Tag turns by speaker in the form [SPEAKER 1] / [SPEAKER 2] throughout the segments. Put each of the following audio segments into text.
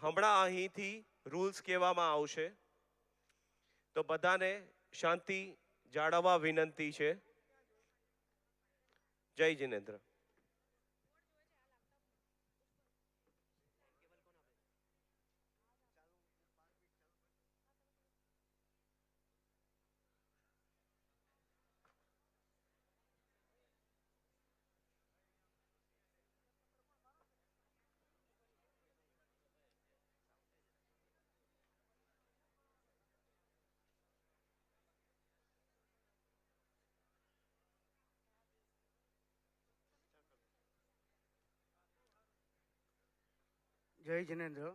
[SPEAKER 1] હમણાં અહીંથી રૂલ્સ કહેવામાં આવશે, તો બધાને શાંતિ જાળવવા વિનંતી છે. જય જિનેન્દ્ર.
[SPEAKER 2] જય જિનેન્દ્ર.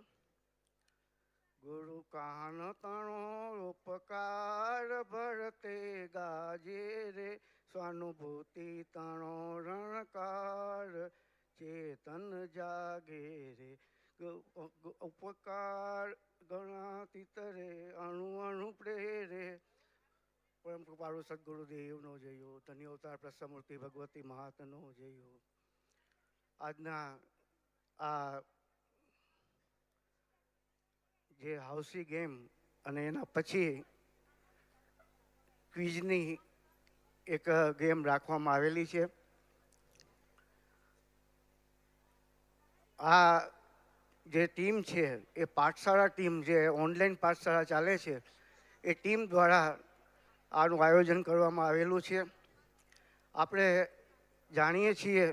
[SPEAKER 2] ગુરુ કાન તાણો ઉપકાર ભરતે ગાજે રે, સ્વાનુભૂતિ તાણો રણકાર ચેતન જાગે રે. ઉપકાર ગણાતીત રે, અણુ અણુ પ્રેરે. પરમ કૃપાળુ સદગુરુદેવનો જયો, ધન્ય અવતાર પ્રસમૂર્તિ ભગવતી મહાત્મનો જયો. આજના આ જે હાઉસી ગેમ અને એના પછી ક્વિઝની એક ગેમ રાખવામાં આવેલી છે. આ જે ટીમ છે એ પાઠશાળા ટીમ, જે ઓનલાઈન પાઠશાળા ચાલે છે એ ટીમ દ્વારા આનું આયોજન કરવામાં આવેલું છે. આપણે જાણીએ છીએ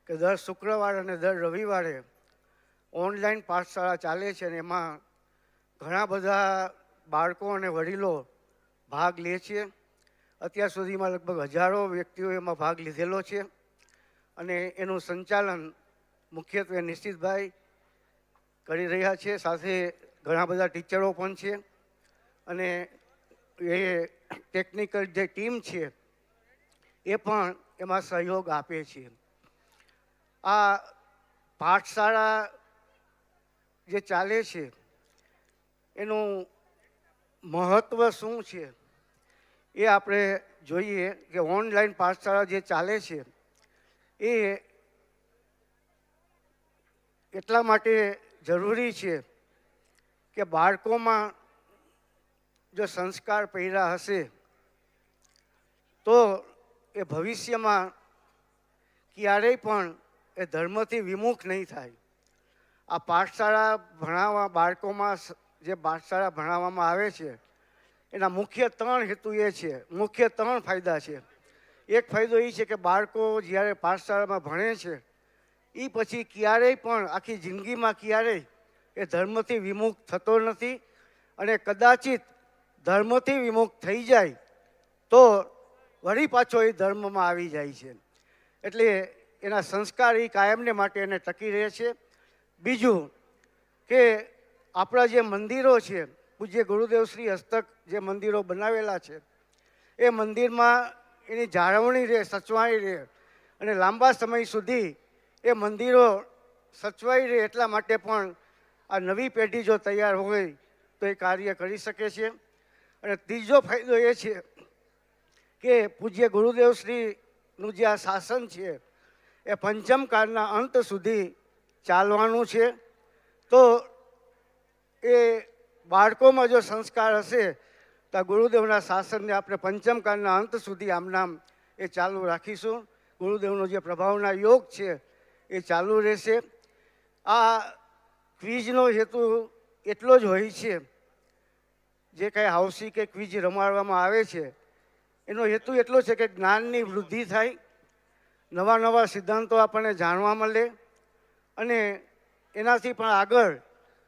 [SPEAKER 2] કે દર શુક્રવાર અને દર રવિવારે ઓનલાઈન પાઠશાળા ચાલે છે અને એમાં ઘણા બધા બાળકો અને વડીલો ભાગ લે છે. અત્યાર સુધીમાં લગભગ હજારો વ્યક્તિઓ એમાં ભાગ લીધેલો છે અને એનું સંચાલન મુખ્યત્વે નિશ્ચિતભાઈ કરી રહ્યા છે. સાથે ઘણા બધા ટીચરો પણ છે અને એ ટેકનિકલ જે ટીમ છે એ પણ એમાં સહયોગ આપે છે. આ પાઠશાળા જે ચાલે છે એનું મહત્ત્વ શું છે એ આપણે જોઈએ કે ઓનલાઈન પાઠશાળા જે ચાલે છે એ એટલા માટે જરૂરી છે કે બાળકોમાં જો સંસ્કાર પડ્યા હશે તો એ ભવિષ્યમાં ક્યારેય પણ એ ધર્મથી વિમુખ નહીં થાય. આ પાઠશાળા ભણાવવા, બાળકોમાં જે પાઠશાળા ભણાવવામાં આવે છે એના મુખ્ય 3 હેતુ એ છે, મુખ્ય 3 ફાયદા છે. એક ફાયદો એ છે કે બાળકો જ્યારે પાઠશાળામાં ભણે છે એ પછી ક્યારેય પણ આખી જિંદગીમાં ક્યારેય એ ધર્મથી વિમુખ થતો નથી અને કદાચિત ધર્મથી વિમુખ થઈ જાય તો વળી પાછો એ ધર્મમાં આવી જાય છે. એટલે એના સંસ્કાર એ કાયમને માટે એને ટકી રહે છે. બીજું કે આપણા જે મંદિરો છે, પૂજ્ય ગુરુદેવ શ્રી હસ્તક જે મંદિરો બનાવેલા છે એ મંદિરમાં એની જાળવણી રહે, સચવાઈ રહે અને લાંબા સમય સુધી એ મંદિરો સચવાઈ રહે એટલા માટે પણ આ નવી પેઢી જો તૈયાર હોય તો એ કાર્ય કરી શકે છે. અને ત્રીજો ફાયદો એ છે કે પૂજ્ય ગુરુદેવ શ્રીનું જે આ શાસન છે એ પંચમકાળના અંત સુધી ચાલવાનું છે. તો એ બાળકોમાં જો સંસ્કાર હશે તો ગુરુદેવના શાસનને આપણે પંચમકાળના અંત સુધી આમ નામ એ ચાલુ રાખીશું. ગુરુદેવનો જે પ્રભાવના યોગ છે એ ચાલુ રહેશે. આ ક્વિઝનો હેતુ એટલો જ હોય છે, જે કાંઈ હાઉસી કે ક્વિઝ રમાડવામાં આવે છે એનો હેતુ એટલો છે કે જ્ઞાનની વૃદ્ધિ થાય, નવા નવા સિદ્ધાંતો આપણને જાણવા મળે અને એનાથી પણ આગળ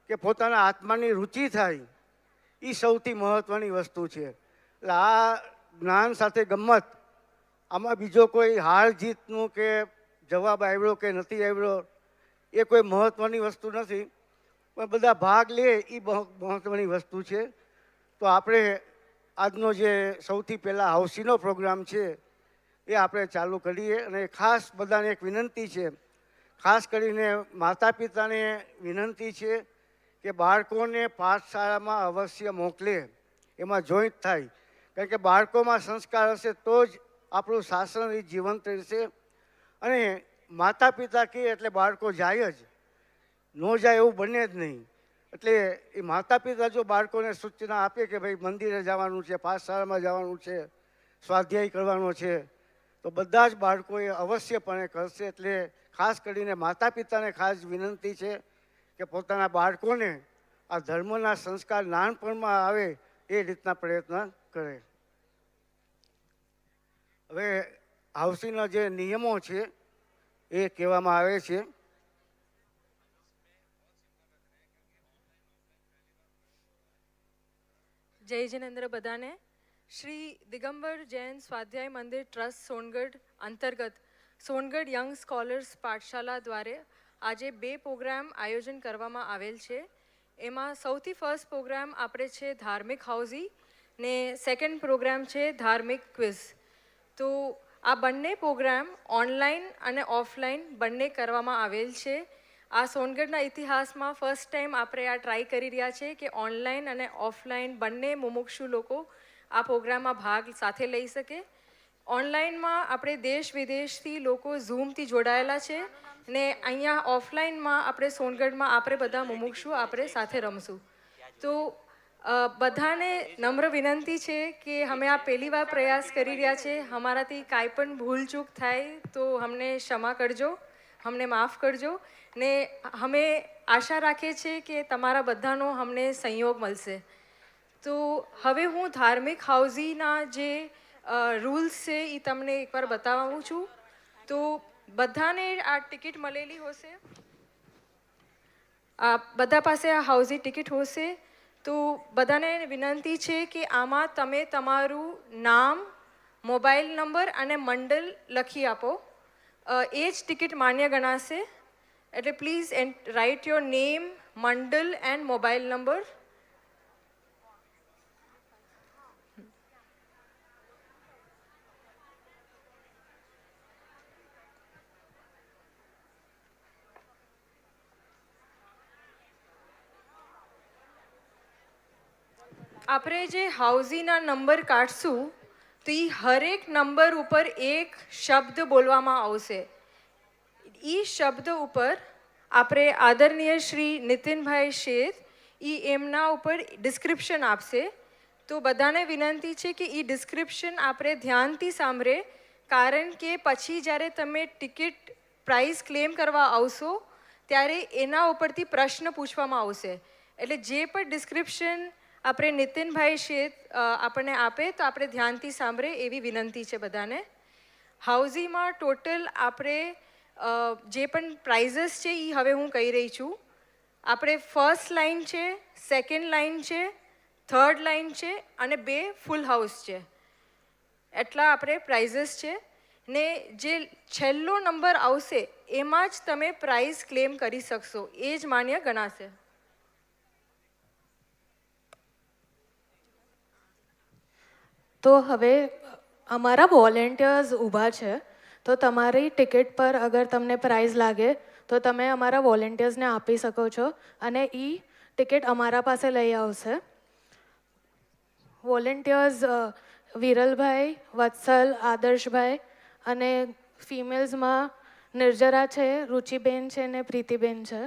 [SPEAKER 2] કે પોતાના આત્માની રુચિ થાય. એ સૌથી મહત્ત્વની વસ્તુ છે. એટલે આ જ્ઞાન સાથે ગમ્મત, આમાં બીજો કોઈ હાર જીતનું કે જવાબ આવ્યો કે નથી આવ્યો એ કોઈ મહત્ત્વની વસ્તુ નથી, પણ બધા ભાગ લે એ મહત્ત્વની વસ્તુ છે. તો આપણે આજનો જે સૌથી પહેલાં હાઉસીનો પ્રોગ્રામ છે એ આપણે ચાલુ કરીએ. અને ખાસ બધાને એક વિનંતી છે, ખાસ કરીને માતા પિતાને વિનંતી છે કે બાળકોને પાઠશાળામાં અવશ્ય મોકલે, એમાં જોઈન્ટ થાય. કારણ કે બાળકોમાં સંસ્કાર હશે તો જ આપણું શાસન એ જીવંત રહેશે. અને માતા પિતા કહે એટલે બાળકો જાય જ. ન જાય એવું બને જ નહીં. એટલે એ માતા પિતા જો બાળકોને સૂચના આપે કે ભાઈ મંદિરે જવાનું છે, પાઠશાળામાં જવાનું છે, સ્વાધ્યાય કરવાનો છે, તો બધા જ બાળકો એ અવશ્યપણે કરશે. એટલે ખાસ કરીને માતા પિતાને ખાસ વિનંતી છે કે પોતાના બાળકોને આ ધર્મના સંસ્કાર નાનપણમાં આવે એ રીતના પ્રયત્ન કરે. હવે હાઉસીના જે નિયમો છે એ કહેવામાં આવે છે.
[SPEAKER 3] જય જિનેન્દ્ર બધાને. શ્રી દિગંબર જૈન સ્વાધ્યાય મંદિર ટ્રસ્ટ સોનગઢ અંતર્ગત સોનગઢ યંગ સ્કોલર્સ પાઠશાલા દ્વારા આજે 2 પ્રોગ્રામ આયોજન કરવામાં આવેલ છે. એમાં સૌથી ફર્સ્ટ પ્રોગ્રામ આપણે છે ધાર્મિક હાઉઝી ને સેકન્ડ પ્રોગ્રામ છે ધાર્મિક ક્વિઝ. તો આ બંને પ્રોગ્રામ ઓનલાઈન અને ઓફલાઈન બંને કરવામાં આવેલ છે. આ સોનગઢના ઇતિહાસમાં ફર્સ્ટ ટાઈમ આપણે આ ટ્રાય કરી રહ્યા છે કે ઓનલાઈન અને ઓફલાઈન બંને મુમુક્ષુ લોકો આ પ્રોગ્રામમાં ભાગ સાથે લઈ શકે. ઓનલાઈનમાં આપણે દેશ વિદેશથી લોકો ઝૂમથી જોડાયેલા છે ને અહીંયા ઓફલાઈનમાં આપણે સોનગઢમાં આપણે બધા મુમુક્ષુ આપણે સાથે રમશું. તો બધાને નમ્ર વિનંતી છે કે અમે આ પહેલી વાર પ્રયાસ કરી રહ્યા છે. અમારાથી કાંઈ પણ ભૂલચૂક થાય તો અમને ક્ષમા કરજો, અમને માફ કરજો ને અમે આશા રાખીએ છીએ કે તમારા બધાનો અમને સહયોગ મળશે. તો હવે હું ધાર્મિક હાઉઝીના જે રૂલ્સ છે એ તમને એકવાર બતાવું છું. તો બધાને આ ટિકિટ મળેલી હશે, આ બધા પાસે આ હાઉઝી ટિકિટ હશે. તો બધાને વિનંતી છે કે આમાં તમે તમારું નામ, મોબાઈલ નંબર અને મંડળ લખી આપો. એ જ ટિકિટ માન્ય ગણાશે. એટલે પ્લીઝ રાઇટ યોર નેમ, મંડળ એન્ડ મોબાઈલ નંબર. આપણે જે હાઉઝીના નંબર કાઢશું તો એ હરેક નંબર ઉપર એક શબ્દ બોલવામાં આવશે. એ શબ્દ ઉપર આપણે આદરણીય શ્રી નીતિનભાઈ શેઠ એમના ઉપર ડિસ્ક્રિપ્શન આપશે. તો બધાને વિનંતી છે કે એ ડિસ્ક્રિપ્શન આપણે ધ્યાનથી સાંભળે, કારણ કે પછી જ્યારે તમે ટિકિટ પ્રાઇઝ ક્લેમ કરવા આવશો ત્યારે એના ઉપરથી પ્રશ્ન પૂછવામાં આવશે. એટલે જે પણ ડિસ્ક્રિપ્શન આપણે નીતિનભાઈ શેઠ આપણને આપે તો આપણે ધ્યાનથી સાંભળે એવી વિનંતી છે બધાને. હાઉઝીમાં ટોટલ આપણે જે પણ પ્રાઇઝસ છે એ હવે હું કહી રહી છું. આપણે ફર્સ્ટ લાઇન છે, સેકન્ડ લાઇન છે, થર્ડ લાઇન છે અને 2 ફૂલ હાઉસ છે. એટલા આપણે પ્રાઇઝસ છે ને જે છેલ્લો નંબર આવશે એમાં જ તમે પ્રાઇઝ ક્લેમ કરી શકશો, એ જ માન્ય ગણાશે.
[SPEAKER 4] તો હવે અમારા વોલેન્ટિયર્સ ઊભા છે. તો તમારી ટિકિટ પર અગર તમને પ્રાઇઝ લાગે તો તમે અમારા વોલેન્ટિયર્સને આપી શકો છો અને એ ટિકિટ અમારા પાસે લઈ આવશે. વોલેન્ટિયર્સ વિરલભાઈ, વત્સલ, આદર્શભાઈ અને ફિમેલ્સમાં નિર્જરા છે, રુચિબેન છે ને પ્રીતિબેન છે.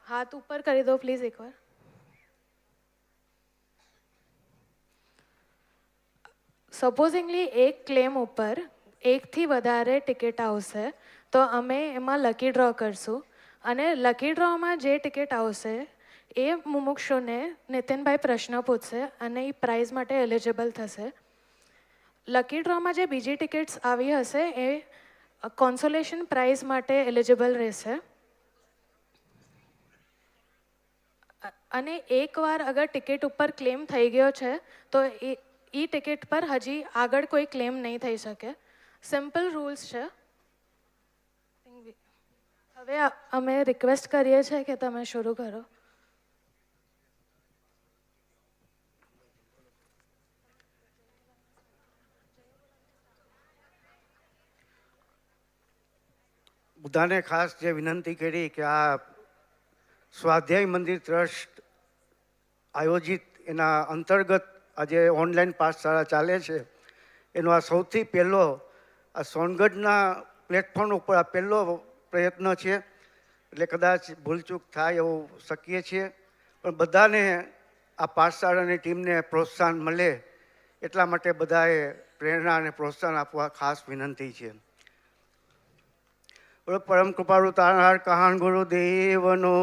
[SPEAKER 4] હાથ ઉપર કરી દો પ્લીઝ એકવાર. સપોઝિંગલી એક ક્લેમ ઉપર 1થી વધારે ટિકિટ આવશે તો અમે એમાં લકી ડ્રો કરશું અને લકી ડ્રોમાં જે ટિકિટ આવશે એ મુમુક્ષુને નીતિનભાઈ પ્રશ્ન પૂછશે અને એ પ્રાઇઝ માટે એલિજિબલ થશે. લકી ડ્રોમાં જે બીજી ટિકિટ્સ આવી હશે એ કોન્સોલેશન પ્રાઇઝ માટે એલિજિબલ રહેશે. અને એકવાર અગર ટિકિટ ઉપર ક્લેમ થઈ ગયો છે તો એ ટિકિટ પર હજી આગળ કોઈ ક્લેમ નહીં થઈ શકે. સિમ્પલ રૂલ્સ છે. હવે અમે રિક્વેસ્ટ કરીએ છીએ કે તમે શરૂ કરો.
[SPEAKER 2] બધાને ખાસ જે વિનંતી કરી કે આ સ્વાધ્યાય મંદિર ટ્રસ્ટ આયોજિત એના અંતર્ગત આજે ઓનલાઈન પાઠશાળા ચાલે છે, એનો આ સૌથી પહેલો આ સોનગઢના પ્લેટફોર્મ ઉપર આ પહેલો પ્રયત્ન છે. એટલે કદાચ ભૂલચૂક થાય એવું શક્ય છીએ, પણ બધાને આ પાઠશાળાની ટીમને પ્રોત્સાહન મળે એટલા માટે બધાએ પ્રેરણા અને પ્રોત્સાહન આપવા ખાસ વિનંતી છે. બોલો પરમ કૃપાળુ તારણહાર કહાન ગુરુદેવનો,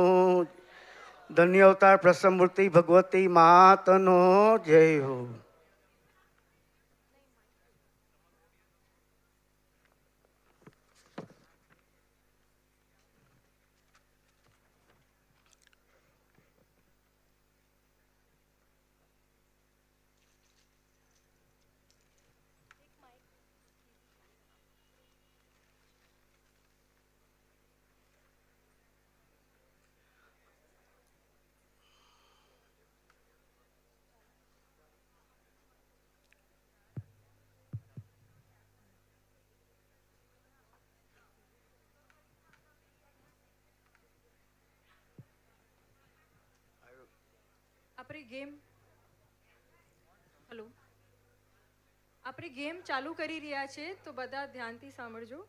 [SPEAKER 2] ધન્ય અવતાર પ્રસન્નમૂર્તિ ભગવતી માતનો જય હો.
[SPEAKER 3] આપણે ગેમ ચાલુ કરી રહ્યા છે, તો બધા ધ્યાનથી સાંભળજો.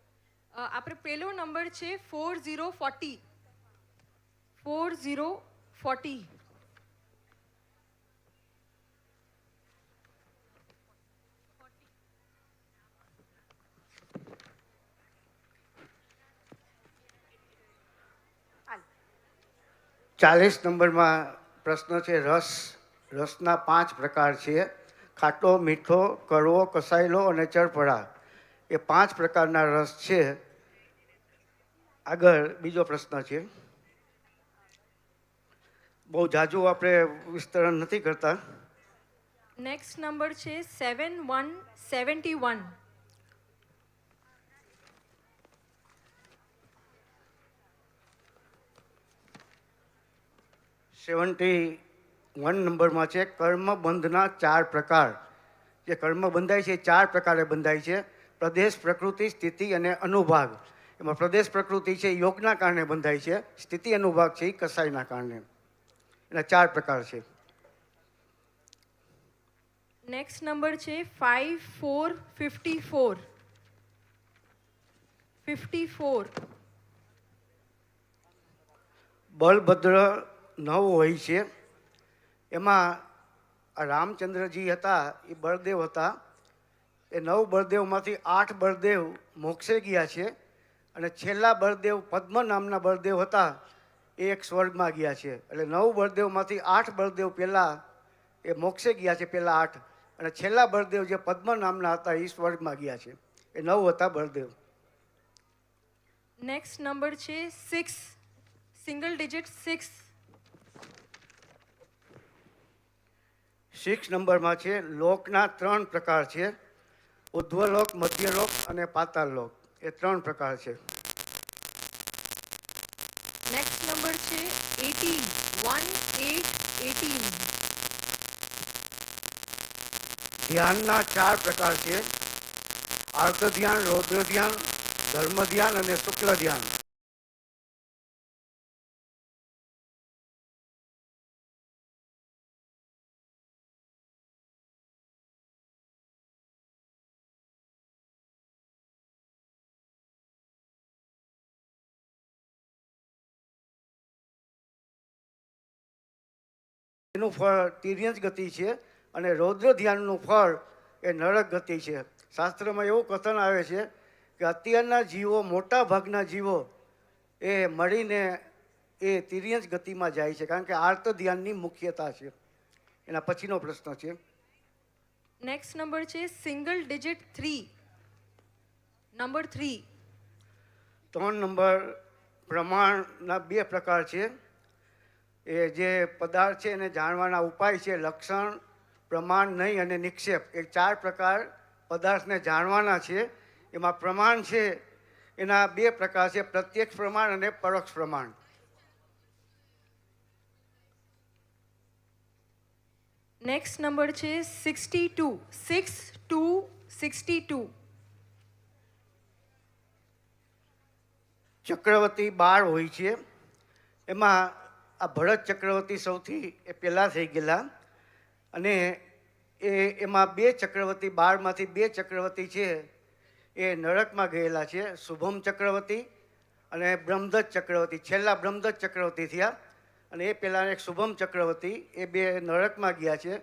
[SPEAKER 3] આપણે પહેલો નંબર છે 4040. 4040.
[SPEAKER 2] ચાલીસ નંબરમાં પ્રશ્ન છે રસ. રસના 5 પ્રકાર છે: ખાટો, મીઠો, કડવો, કસાયેલો અને ચરપડા. એ 5 પ્રકારના રસ છે. આગળ બીજો પ્રશ્ન છે. બહુ જાજુ આપણે વિસ્તરણ નથી કરતા.
[SPEAKER 3] નેક્સ્ટ નંબર છે 7171.
[SPEAKER 2] 71 નંબરમાં છે કર્મબંધના 4 પ્રકાર. જે કર્મ બંધાય છે એ 4 પ્રકારે બંધાય છે: પ્રદેશ, પ્રકૃતિ, સ્થિતિ અને અનુભાગ. એમાં પ્રદેશ પ્રકૃતિ છે યોગના કારણે બંધાય છે, સ્થિતિ અનુભાગ છે એ કસાયના કારણે. એના 4 પ્રકાર છે.
[SPEAKER 3] નેક્સ્ટ નંબર છે 5454. 54.
[SPEAKER 2] બલભદ્ર 9 હોય છે. એમાં રામચંદ્રજી હતા એ બળદેવ હતા. એ 9 બળદેવમાંથી 8 બળદેવ મોક્ષે ગયા છે, અને છેલ્લા બળદેવ પદ્મ નામના બળદેવ હતા એ એક સ્વર્ગમાં ગયા છે. એટલે 9 બળદેવમાંથી 8 બળદેવ પહેલાં એ મોક્ષે ગયા છે, પહેલાં 8, અને છેલ્લા બળદેવ જે પદ્મ નામના હતા એ સ્વર્ગમાં ગયા છે. એ 9 હતા બળદેવ.
[SPEAKER 3] નેક્સ્ટ નંબર છે 6. Single digit 6.
[SPEAKER 2] 6 નંબરમાં છે લોકના 3 પ્રકાર છે: ઉધ્વલોક, મધ્યલોક અને પાતાળલોક. એ 3 પ્રકાર છે.
[SPEAKER 3] નેક્સ્ટ નંબર છે 18. 1818.
[SPEAKER 2] ધ્યાનના 4 પ્રકાર છે: આર્ત ધ્યાન, રૌદ્ર ધ્યાન, ધર્મ ધ્યાન અને શુક્લ ધ્યાન. એનું ફળ તિર્યંચ ગતિ છે, અને રૌદ્ર ધ્યાનનું ફળ એ નરક ગતિ છે. શાસ્ત્રમાં એવું કથન આવે છે કે અત્યારના જીવો, મોટા ભાગના જીવો એ મળીને એ તિર્યંચ ગતિમાં જાય છે, કારણ કે આર્ત ધ્યાનની મુખ્યતા છે. એના પછીનો પ્રશ્ન છે.
[SPEAKER 3] નેક્સ્ટ નંબર છે સિંગલ ડિજિટ 3. નંબર 3.
[SPEAKER 2] 3 નંબર પ્રમાણના 2 પ્રકાર છે. એ જે પદાર્થ છે એને જાણવાના ઉપાય છે: લક્ષણ, પ્રમાણ, નહીં અને નિક્ષેપ. એ 4 પ્રકાર પદાર્થને જાણવાના છે. એમાં પ્રમાણ છે એના 2 પ્રકાર છે: પ્રત્યક્ષ પ્રમાણ અને પરોક્ષ પ્રમાણ.
[SPEAKER 3] નેક્સ્ટ નંબર છે 62. 6262.
[SPEAKER 2] ચક્રવર્તી 12 હોય છે. એમાં આ ભરત ચક્રવર્તી સૌથી પહેલાં થઈ ગયેલા, અને એમાં 2 ચક્રવર્તી, 12માંથી 2 ચક્રવર્તી છે એ નરકમાં ગયેલા છે: શુભમ ચક્રવર્તી અને બ્રહ્મદત્ત ચક્રવર્તી, છેલ્લા બ્રહ્મદત્ત ચક્રવર્તી થયા. અને એ પહેલાં એક શુભમ ચક્રવર્તી, એ બે નરકમાં ગયા છે.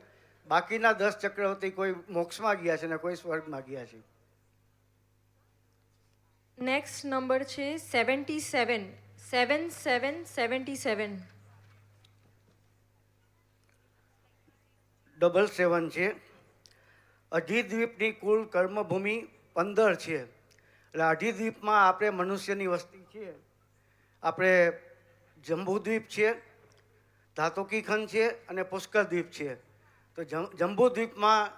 [SPEAKER 2] બાકીના 10 ચક્રવર્તી કોઈ મોક્ષમાં ગયા છે અને કોઈ સ્વર્ગમાં ગયા છે.
[SPEAKER 3] નેક્સ્ટ નંબર છે 77, 7777.
[SPEAKER 2] 77 છે. અધિદ્વીપની કુલ કર્મભૂમિ 15 છે. એટલે અધિદ્વીપમાં આપણે મનુષ્યની વસ્તી છે. આપણે જંબુદ્વીપ છે, ધાતુકી ખંડ છે અને પુષ્કર દ્વીપ છે. તો જંબુદ્વીપમાં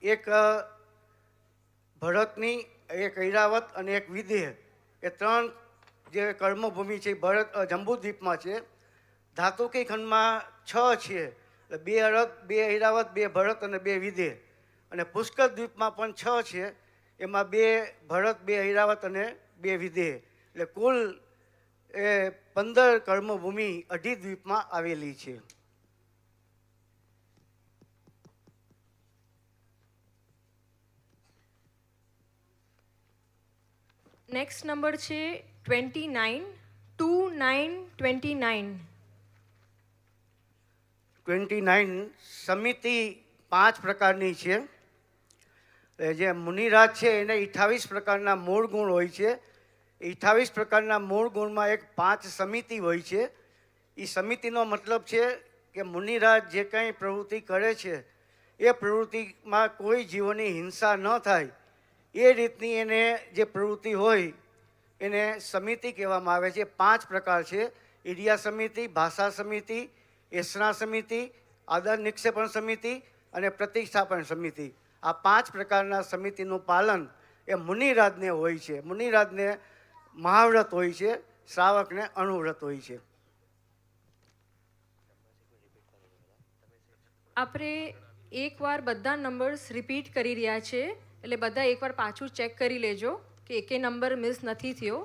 [SPEAKER 2] એક ભરતની, એક ઐરાવત અને એક વિદેહ, એ 3 જે કર્મભૂમિ છે ભરત જંબુદ્વીપમાં છે. ધાતુકી ખંડમાં 6 છે, એટલે 2 અરત, 2 ઐરાવત, 2 ભરત અને 2 વિદેહ. અને પુષ્કર દ્વીપમાં પણ 6 છે, એમાં 2 ભરત, 2 ઐરાવત અને 2 વિદેહ. એટલે કુલ એ 15 કર્મભૂમિ અધિદ્વીપમાં આવેલી છે.
[SPEAKER 3] નેક્સ્ટ નંબર છે 29, 2929.
[SPEAKER 2] 29 સમિતિ 5 પ્રકારની છે. જે મુનિરાજ છે એને 28 પ્રકારના મૂળ ગુણ હોય છે. 28 પ્રકારના મૂળ ગુણમાં એક 5 સમિતિ હોય છે. એ સમિતિનો મતલબ છે કે મુનિરાજ જે કંઈ પ્રવૃત્તિ કરે છે એ પ્રવૃત્તિમાં કોઈ જીવોની હિંસા ન થાય એ રીતની એને જે પ્રવૃત્તિ હોય એને સમિતિ કહેવામાં આવે છે. 5 પ્રકાર છે: ઇરિયા સમિતિ, ભાષા સમિતિ, એસણા સમિતિ, આદર નિક્ષેપણ સમિતિ અને પ્રતિષ્ઠાપન સમિતિ. આ 5 પ્રકારના સમિતિનું પાલન એ મુનિરાજને હોય છે. મુનિરાજને મહાવ્રત હોય છે, શ્રાવકને અણુવ્રત હોય છે.
[SPEAKER 3] આપણે એકવાર બધા નંબર્સ રિપીટ કરી રહ્યા છે, એટલે બધા એકવાર પાછું ચેક કરી લેજો કે એકે નંબર મિસ નથી થયો.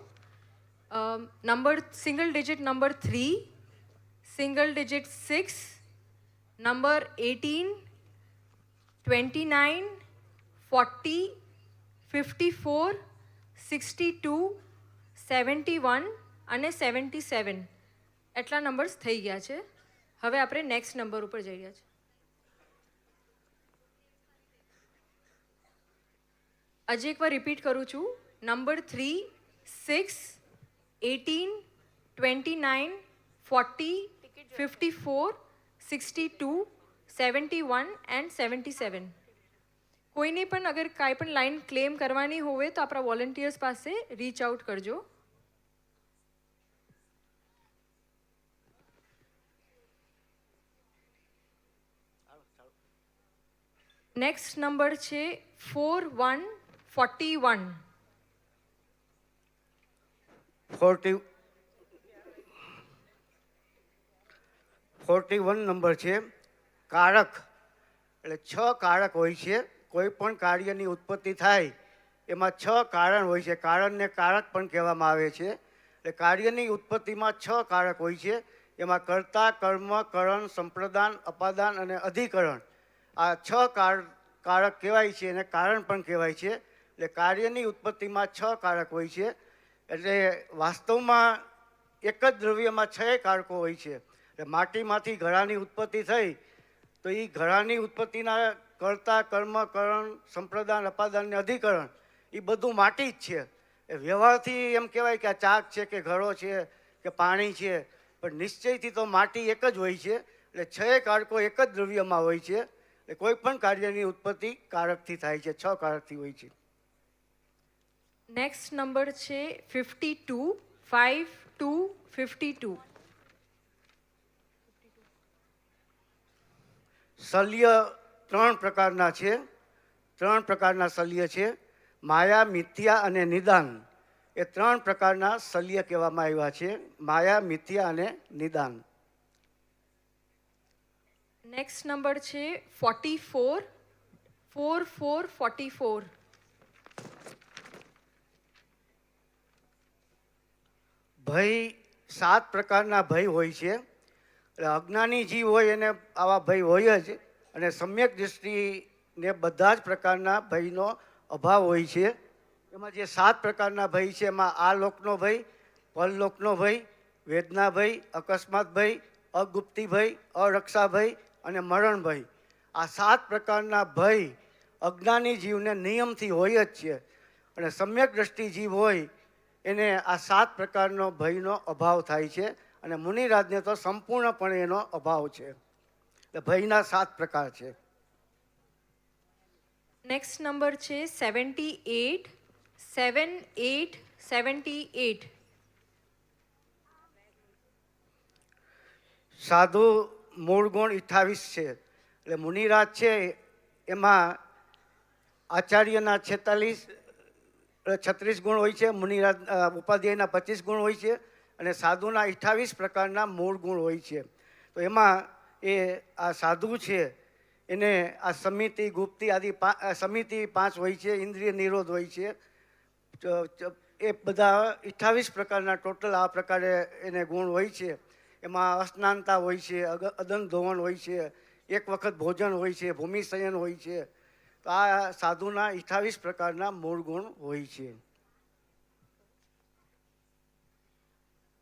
[SPEAKER 3] Number single digit number 3, single digit 6, number 18, 29, 40, 54, 62, 71 અને 77 એટલા નંબર્સ થઈ ગયા છે. હવે આપણે નેક્સ્ટ નંબર ઉપર જઈ રહ્યા છીએ. હજી એકવાર રિપીટ કરું છું. Number 3, 6, 18, 29, 40, 54, 62, 71 and 77. કોઈને પણ અગર કાંઈ પણ લાઈન ક્લેમ કરવાની હોય તો આપણા વોલેન્ટિયર્સ પાસે રીચ આઉટ કરજો. નેક્સ્ટ નંબર છે 4141.
[SPEAKER 2] 41 નંબર છે. કારક, એટલે 6 કારક હોય છે. કોઈ પણ કાર્યની ઉત્પત્તિ થાય એમાં 6 કારણ હોય છે. કારણને કારક પણ કહેવામાં આવે છે. એટલે કાર્યની ઉત્પત્તિમાં 6 કારક હોય છે. એમાં કર્તા, કર્મ, કરણ, સંપ્રદાન, અપાદાન અને અધિકરણ, આ 6 કારક કહેવાય છે અને કારણ પણ કહેવાય છે. એટલે કાર્યની ઉત્પત્તિમાં 6 કારક હોય છે. એટલે વાસ્તવમાં એક જ દ્રવ્યમાં 6 કારકો હોય છે. એટલે માટીમાંથી ઘડાની ઉત્પત્તિ થઈ તો એ ઘડાની ઉત્પત્તિના કર્તા, કર્મ, કરણ, સંપ્રદાન, અપાદાન અને અધિકરણ એ બધું માટી જ છે. એ વ્યવહારથી એમ કહેવાય કે આ ચાક છે કે ઘડો છે કે પાણી છે, પણ નિશ્ચયથી તો માટી એક જ હોય છે. એટલે 6 કારકો એક જ દ્રવ્યમાં હોય છે. એટલે કોઈ પણ કાર્યની ઉત્પત્તિ કારકથી થાય છે, 6 કારકથી હોય છે.
[SPEAKER 3] નેક્સ્ટ નંબર છે 52, 52, 52.
[SPEAKER 2] શલ્ય 3 પ્રકારના છે. 3 પ્રકારના શલ્ય છે. માયા, મિથ્યા અને નિદાન, એ 3 પ્રકારના શલ્ય કહેવામાં આવ્યા છે. માયા, મિથ્યા અને નિદાન.
[SPEAKER 3] નેક્સ્ટ નંબર છે 44, 44, 44.
[SPEAKER 2] ભય 7 પ્રકારના ભય હોય છે. એટલે અજ્ઞાની જીવ હોય એને આવા ભય હોય જ, અને સમ્યક દૃષ્ટિને બધા જ પ્રકારના ભયનો અભાવ હોય છે. એમાં જે 7 પ્રકારના ભય છે એમાં આ લોકનો ભય, પરલોકનો ભય, વેદના ભય, અકસ્માત ભય, અગુપ્તી ભય, અરક્ષા ભય અને મરણ ભય. આ 7 પ્રકારના ભય અજ્ઞાની જીવને નિયમથી હોય જ છે. અને સમ્યક દ્રષ્ટિ જીવ હોય એને આ 7 પ્રકારનો ભયનો અભાવ થાય છે. અને મુનિરાજને તો સંપૂર્ણપણે એનો અભાવ છે. એટલે ભયના 7 પ્રકાર છે.
[SPEAKER 3] નેક્સ્ટ નંબર છે 78, 78, 78.
[SPEAKER 2] સાધુ મૂળ ગુણ 28 છે. એટલે મુનિરાજ છે એમાં આચાર્યના 36 ગુણ હોય છે, મુનિરાજ ઉપાધ્યાયના 25 ગુણ હોય છે અને સાધુના 28 પ્રકારના મૂળ ગુણ હોય છે. તો એમાં આ સાધુ છે એને આ સમિતિ, ગુપ્તિ આદિ સમિતિ 5 હોય છે, ઇન્દ્રિય નિરોધ હોય છે. એ બધા 28 પ્રકારના ટોટલ આ પ્રકારે એને ગુણ હોય છે. એમાં અસ્નાનતા હોય છે, અદન ધોવણ હોય છે, એક વખત ભોજન હોય છે, ભૂમિશયન હોય છે. તો આ સાધુના 28 પ્રકારના મૂળ ગુણ હોય છે.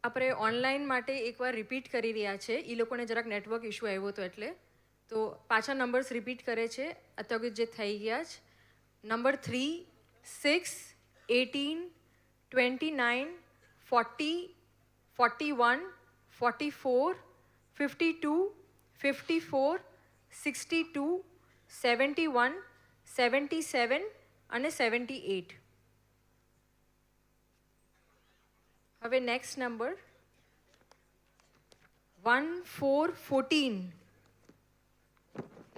[SPEAKER 3] આપણે ઓનલાઈન માટે એકવાર રિપીટ કરી રહ્યા છે. એ લોકોને જરાક નેટવર્ક ઇશ્યુ આવ્યો હતો એટલે તો પાછા નંબર્સ રિપીટ કરે છે અત્યારે જે થઈ ગયા છે. નંબર 3, 6, 18, 29, 40, 41, 44, 52, 54, 62, 71, 77 અને 78. હવે next number 1, 4, 14.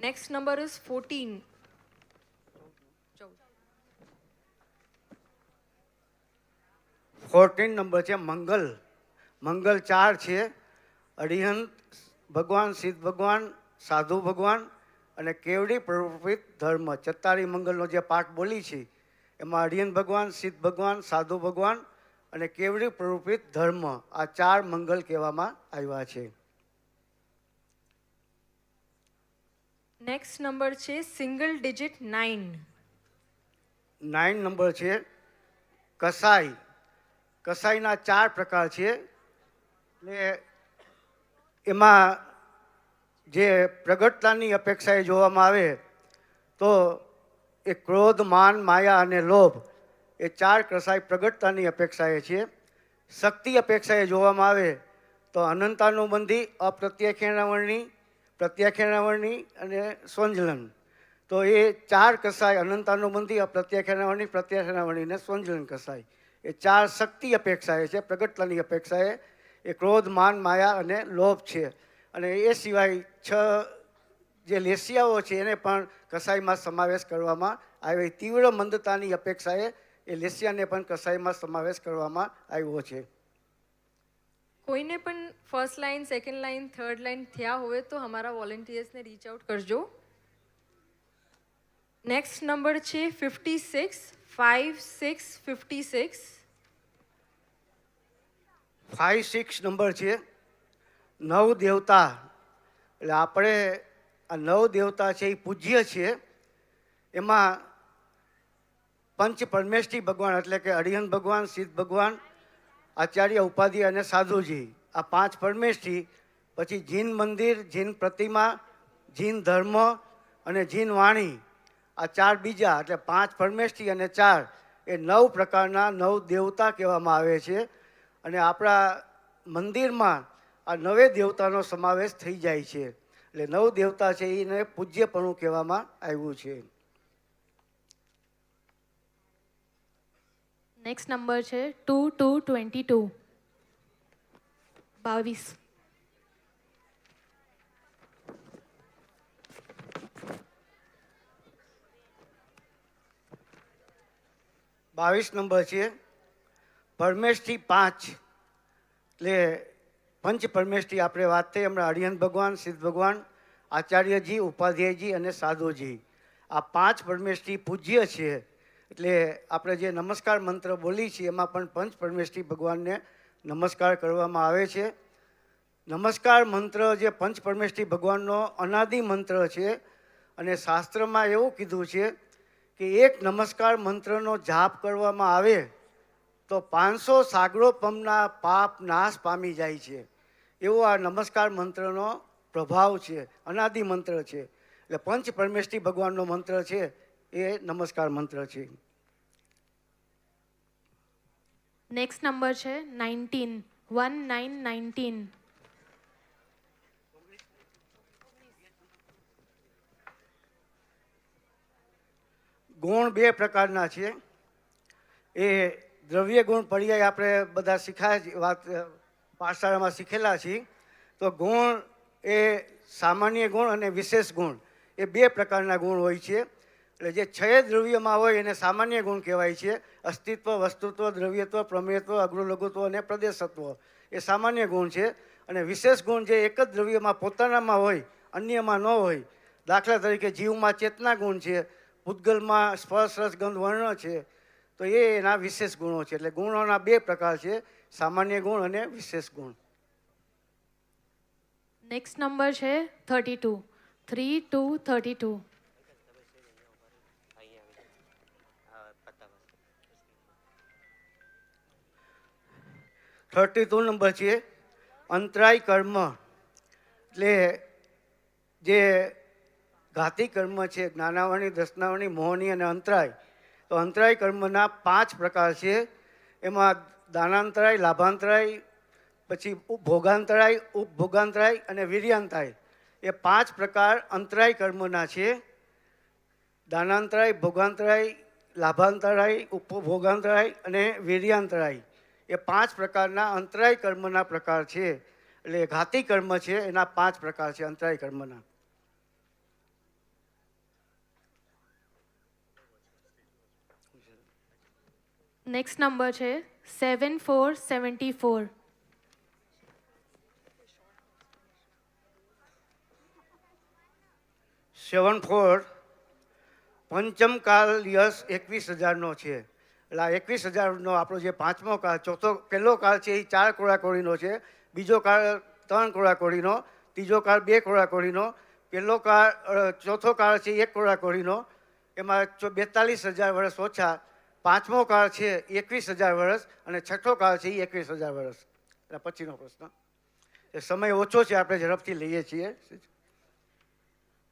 [SPEAKER 3] Next number is 14.
[SPEAKER 2] 14 number છે મંગલ. મંગલ 4 છે. અરિહંત ભગવાન, સિદ્ધ ભગવાન, સાધુ ભગવાન અને કેવડી પ્રરૂપિત ધર્મ. 44 મંગલનો જે પાઠ બોલી છે એમાં અરિહંત ભગવાન, સિદ્ધ ભગવાન, સાધુ ભગવાન અને કેવડી પ્રરૂપિત ધર્મ, આ 4 મંગલ કહેવામાં આવ્યા છે.
[SPEAKER 3] નેક્સ્ટ નંબર છે સિંગલ ડિજિટ 9.
[SPEAKER 2] 9 નંબર છે કસાઈ. કસાઈના 4 પ્રકાર છે. એટલે એમાં જે પ્રગટતાની અપેક્ષાએ જોવામાં આવે તો એ ક્રોધ, માન, માયા અને લોભ, એ 4 કસાઈ પ્રગટતાની અપેક્ષાએ છે. શક્તિ અપેક્ષાએ જોવામાં આવે તો અનંતાનુબંધી, અપ્રત્યાખ્યાનવર્ણી, પ્રત્યાખ્યાનવર્ણી અને સ્વંજલન. તો એ 4 કસાય અનંતાનુબંધી, અપ્રત્યાખ્યાનવર્ણી, પ્રત્યાખ્યાનવર્ણી અને સ્વંજલન કસાય, એ 4 શક્તિ અપેક્ષાએ છે. પ્રગટતાની અપેક્ષાએ એ ક્રોધ, માન, માયા અને લોભ છે. અને એ સિવાય 6 જે લેસિયાઓ છે એને પણ કસાઈમાં સમાવેશ કરવામાં આવે. તીવ્ર મંદતાની અપેક્ષાએ એ લેસિયાને પણ કસાઈમાં સમાવેશ કરવામાં આવ્યો છે.
[SPEAKER 3] કોઈને પણ first line, second line, third line થયા હોય તો અમારા વોલેન્ટિયર્સને રીચ આઉટ કરજો. નેક્સ્ટ નંબર છે 56, 5, 6, 56.
[SPEAKER 2] 5, 6 નંબર છે નવ દેવતા. એટલે આપણે આ 9 દેવતા છે એ પૂજ્ય છે. એમાં પંચ પરમેષ્ઠી ભગવાન એટલે કે અરિહંત ભગવાન, સિદ્ધ ભગવાન, આચાર્ય, ઉપાધ્યાય અને સાધુજી, આ 5 પરમેષ્ઠી. પછી જીન મંદિર, જીન પ્રતિમા, જીન ધર્મ અને જીન વાણી, આ 4 બીજા. એટલે 5 પરમેષ્ઠી અને 4 એ 9 પ્રકારના 9 દેવતા કહેવામાં આવે છે. અને આપણા મંદિરમાં આ 9 દેવતાનો સમાવેશ થઈ જાય છે. એટલે 9 દેવતા છે એને પૂજ્યપણું કહેવામાં આવ્યું છે.
[SPEAKER 4] નેક્સ્ટ નંબર છે 2, 2, 22. 22.
[SPEAKER 2] નંબર છે પરમેષ્ઠી 5. એટલે પંચ પરમેષ્ઠી આપણે વાત થઈ હમણાં. અરિહંત ભગવાન, સિદ્ધ ભગવાન, આચાર્યજી, ઉપાધ્યાયજી અને સાધુજી, આ 5 પરમેષ્ઠી પૂજ્ય છે. એટલે આપણે જે નમસ્કાર મંત્ર બોલી છીએ એમાં પણ પંચ પરમેષ્ઠી ભગવાનને નમસ્કાર કરવામાં આવે છે. નમસ્કાર મંત્ર જે પંચ પરમેષ્ઠી ભગવાનનો અનાદિ મંત્ર છે. અને શાસ્ત્રમાં એવું કીધું છે કે એક નમસ્કાર મંત્રનો જાપ કરવામાં આવે તો 500 સાગરો પમના પાપ નાશ પામી જાય છે. એવો આ નમસ્કાર મંત્રનો પ્રભાવ છે, અનાદિ મંત્ર છે. એટલે પંચ પરમેષ્ઠી ભગવાનનો મંત્ર છે એ નમસ્કાર મંત્ર છે.
[SPEAKER 4] નેક્સ્ટ નંબર છે 19, 1919.
[SPEAKER 2] ગુણ બે પ્રકારના છે. એ દ્રવ્ય ગુણ પર્યાય આપણે બધા શીખાય વાત પાઠશાળામાં શીખેલા છીએ. તો ગુણ એ સામાન્ય ગુણ અને વિશેષ ગુણ એ બે પ્રકારના ગુણ હોય છે. એટલે જે 6 દ્રવ્યમાં હોય એને સામાન્ય ગુણ કહેવાય છે. અસ્તિત્વ, વસ્તુત્વ, દ્રવ્યત્વ, પ્રમેયત્વ, અગ્ર લઘુત્વ અને પ્રદેશત્વ એ સામાન્ય ગુણ છે. અને વિશેષ ગુણ જે એક જ દ્રવ્યમાં પોતાનામાં હોય, અન્યમાં ન હોય. દાખલા તરીકે જીવમાં ચેતના ગુણ છે, પૂતગલમાં સ્પર્શ, રસ, ગંધ, વર્ણ છે. તો એ એના વિશેષ ગુણો છે. એટલે ગુણોના બે પ્રકાર છે, સામાન્ય ગુણ અને વિશેષ ગુણ.
[SPEAKER 4] નેક્સ્ટ નંબર છે 32, 3232.
[SPEAKER 2] 32 નંબર છે અંતરાય કર્મ. એટલે જે ઘાતી કર્મ છે, જ્ઞાનાવરણી, દર્શનાવરણી, મોહની અને અંતરાય. તો અંતરાય કર્મના 5 પ્રકાર છે. એમાં દાનાંતરાય, લાભાંતરાય, પછી ભોગાંતરાય, ઉપભોગાંતરાય અને વીર્યાંતરાય એ 5 પ્રકાર અંતરાય કર્મના છે. દાનાંતરાય, ભોગાંતરાય, લાભાંતરાય, ઉપભોગાંતરાય અને વીર્યાંતરાય એ 5 પ્રકારના અંતરાય કર્મના પ્રકાર છે. એટલે ઘાતી કર્મ છે એના 5 પ્રકાર છે અંતરાય કર્મના.
[SPEAKER 4] નેક્સ્ટ નંબર છે 7474.
[SPEAKER 2] 74 પંચમ કાળ યશ 21,000નો છે. એટલે આ 21,000નો આપણો જે પાંચમો કાળ, પહેલો કાળ છે એ 4 કોળાકોળીનો છે, બીજો કાળ 3 કોળાકોળીનો, ત્રીજો કાળ 2 કોળાકોળીનો, પહેલો કાળ ચોથો કાળ છે 1 કોળાકોળીનો, એમાં 42,000 વર્ષ ઓછા. પાંચમો કાળ છે 21,000 વર્ષ અને છઠ્ઠો કાળ છે એ 21,000 વર્ષ. એટલે પછીનો પ્રશ્ન. એ સમય ઓછો છે, આપણે ઝડપથી લઈએ છીએ.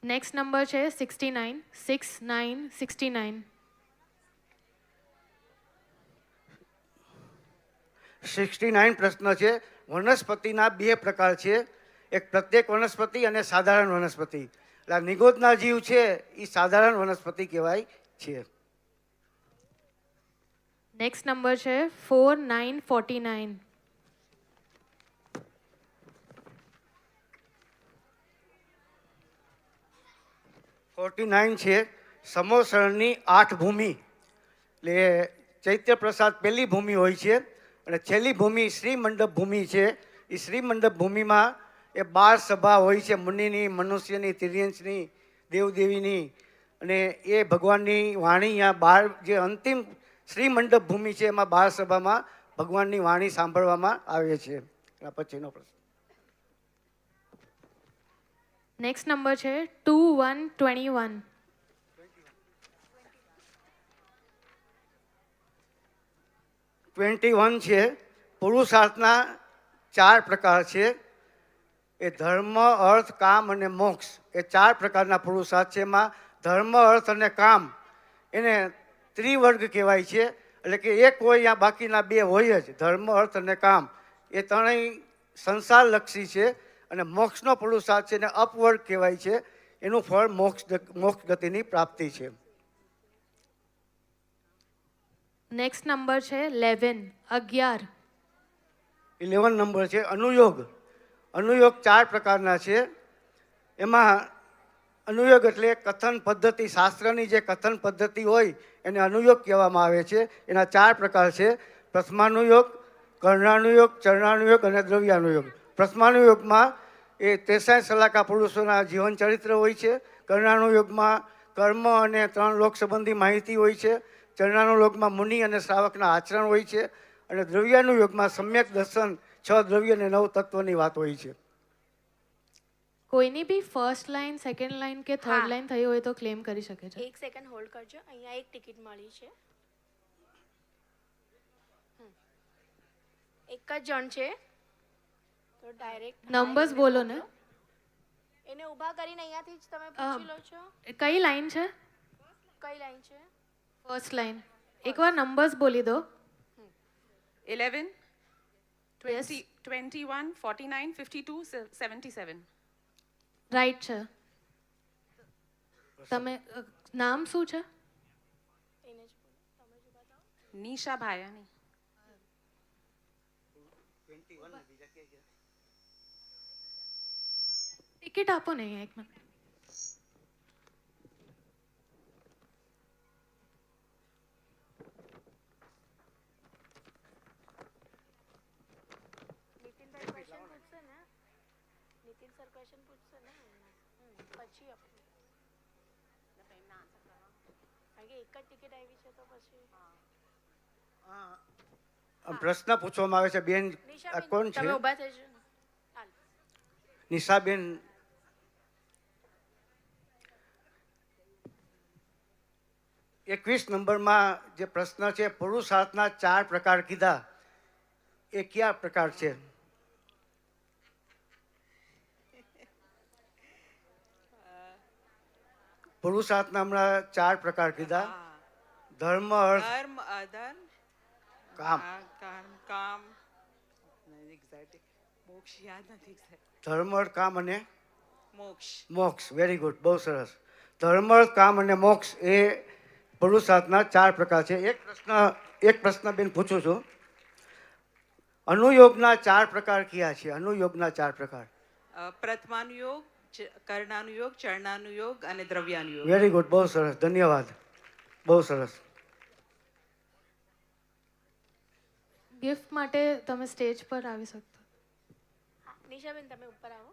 [SPEAKER 4] નેક્સ્ટ નંબર છે 69, 6969.
[SPEAKER 2] 69 પ્રશ્ન છે. વનસ્પતિના 2 પ્રકાર છે, એક પ્રત્યેક વનસ્પતિ અને સાધારણ વનસ્પતિ. એટલે આ નિગોદના જીવ છે એ સાધારણ વનસ્પતિ કહેવાય છે.
[SPEAKER 4] નેક્સ્ટ નંબર છે 4949.
[SPEAKER 2] 49 છે સમોસરણની 8 ભૂમિ. એટલે ચૈત્ય પ્રસાદ પહેલી ભૂમિ હોય છે અને છેલ્લી ભૂમિ શ્રી મંડપ ભૂમિ છે. એ શ્રી મંડપ ભૂમિમાં એ 12 સભા હોય છે, મુનિની, મનુષ્યની, તિર્યંશની, દેવદેવીની. અને એ ભગવાનની વાણી અહીંયા 12 જે અંતિમ શ્રી મંડપ ભૂમિ છે એમાં 12 સભામાં ભગવાનની વાણી સાંભળવામાં આવે છે. એના પછીનો પ્રશ્ન.
[SPEAKER 4] નેક્સ્ટ નંબર છે 2121.
[SPEAKER 2] 21 છે પુરુષાર્થના 4 પ્રકાર છે. એ ધર્મ, અર્થ, કામ અને મોક્ષ એ 4 પ્રકારના પુરુષાર્થ છે. એમાં ધર્મ, અર્થ અને કામ એને ત્રિવર્ગ કહેવાય છે. એટલે કે એક હોય યા બાકીના 2 હોય જ. ધર્મ, અર્થ અને કામ એ ત્રણેય સંસારલક્ષી છે. અને મોક્ષનો પુરુષાર્થ છે એને અપવર્ગ કહેવાય છે. એનું ફળ મોક્ષ ગતિની પ્રાપ્તિ છે.
[SPEAKER 4] નેક્સ્ટ નંબર છે 11, 11.
[SPEAKER 2] 11 નંબર છે અનુયોગ. અનુયોગ 4 પ્રકારના છે. એમાં અનુયોગ એટલે કથન પદ્ધતિ, શાસ્ત્રની જે કથન પદ્ધતિ હોય એને અનુયોગ કહેવામાં આવે છે. એના 4 પ્રકાર છે. પ્રથમાનુયોગ, કર્ણાનુયોગ, ચરણાનુયોગ અને દ્રવ્યાનુયોગ. પ્રથમાનુયોગમાં એ 63 સલાકા પુરુષોના જીવન ચરિત્ર હોય છે. કર્ણાનુયોગમાં કર્મ અને 3 લોક સંબંધી માહિતી હોય છે. ચરણાનુયોગમાં મુનિ અને શ્રાવકના આચરણ હોય છે. અને દ્રવ્યાનુયોગમાં સમ્યક દર્શન, 6 દ્રવ્ય અને 9 તત્વની વાત હોય છે.
[SPEAKER 4] કોઈની બી ફર્સ્ટ લાઈન, સેકન્ડ લાઈન કે થર્ડ
[SPEAKER 5] હા.
[SPEAKER 4] લાઈન થઈ હોય તો ક્લેમ કરી શકે છે.
[SPEAKER 5] 1 સેકન્ડ હોલ્ડ કરજો. અહીંયા એક ટિકિટ મળી છે. એક જ જણ છે તો ડાયરેક્ટ
[SPEAKER 4] નંબર્સ બોલો ને.
[SPEAKER 5] એને ઊભા કરીને અહીંયાથી જ તમે પૂછી લો છો
[SPEAKER 4] કઈ લાઈન છે?
[SPEAKER 5] કઈ લાઈન છે.
[SPEAKER 4] First line. એકવાર નંબર્સ બોલી દો.
[SPEAKER 6] 11,
[SPEAKER 4] Yes.
[SPEAKER 6] 20, 21, 49, 52, 77.
[SPEAKER 4] રાઈટ છે. તમે નામ શું છે?
[SPEAKER 5] એને જ બોલો. તમે જ બતાવો.
[SPEAKER 6] Nisha Bhayani.
[SPEAKER 4] ટિકિટ આપો ને અહીંયા એક મિનિટ.
[SPEAKER 5] નીતિનભાઈ ક્વેશ્ચન પૂછશે ને નીતિન સર ક્વેશ્ચન પૂછશે ને પછી આપણે કારણ કે એક જ ટિકિટ આવી છે તો પછી
[SPEAKER 2] પ્રશ્ન પૂછવામાં આવે છે બેન, આ
[SPEAKER 5] નિશાબેન
[SPEAKER 2] કોણ છે?
[SPEAKER 5] તમે ઊભા થઈ જાઓ. હાલ.
[SPEAKER 2] નિશાબેન, એકવીસ નંબરમાં જે પ્રશ્ન છે, પુરુષાર્થના 4 પ્રકાર કીધા, એ કયા પ્રકાર છે? પુરુષાર્થના હમણાં 4 પ્રકાર કીધા: ધર્મ, અર્થ,
[SPEAKER 6] Dharm, adhan,
[SPEAKER 2] કામ.
[SPEAKER 6] કામ. Exactly. મોક્ષ યાદ નથી exact.
[SPEAKER 2] ધર્મ, અર્થ, કામ અને
[SPEAKER 6] મોક્ષ.
[SPEAKER 2] મોક્ષ. વેરી ગુડ, બહુ સરસ. ધર્મ, અર્થ, કામ અને મોક્ષ એ પુરુષાર્થના 4 પ્રકાર છે. એક પ્રશ્ન બેન પૂછું છું. અનુયોગના 4 પ્રકાર કયા છે? અનુયોગના 4 પ્રકાર.
[SPEAKER 6] પ્રથમાનુયોગ, કર્ણાનુયોગ, ચરણાનુયોગ અને દ્રવ્યાનુયોગ.
[SPEAKER 2] વેરી ગુડ, બહુ સરસ, ધન્યવાદ, બહુ સરસ.
[SPEAKER 4] ગિફ્ટ માટે તમે સ્ટેજ પર આવી શકતો.
[SPEAKER 5] હા, નિશાબેન તમે ઉપર આવો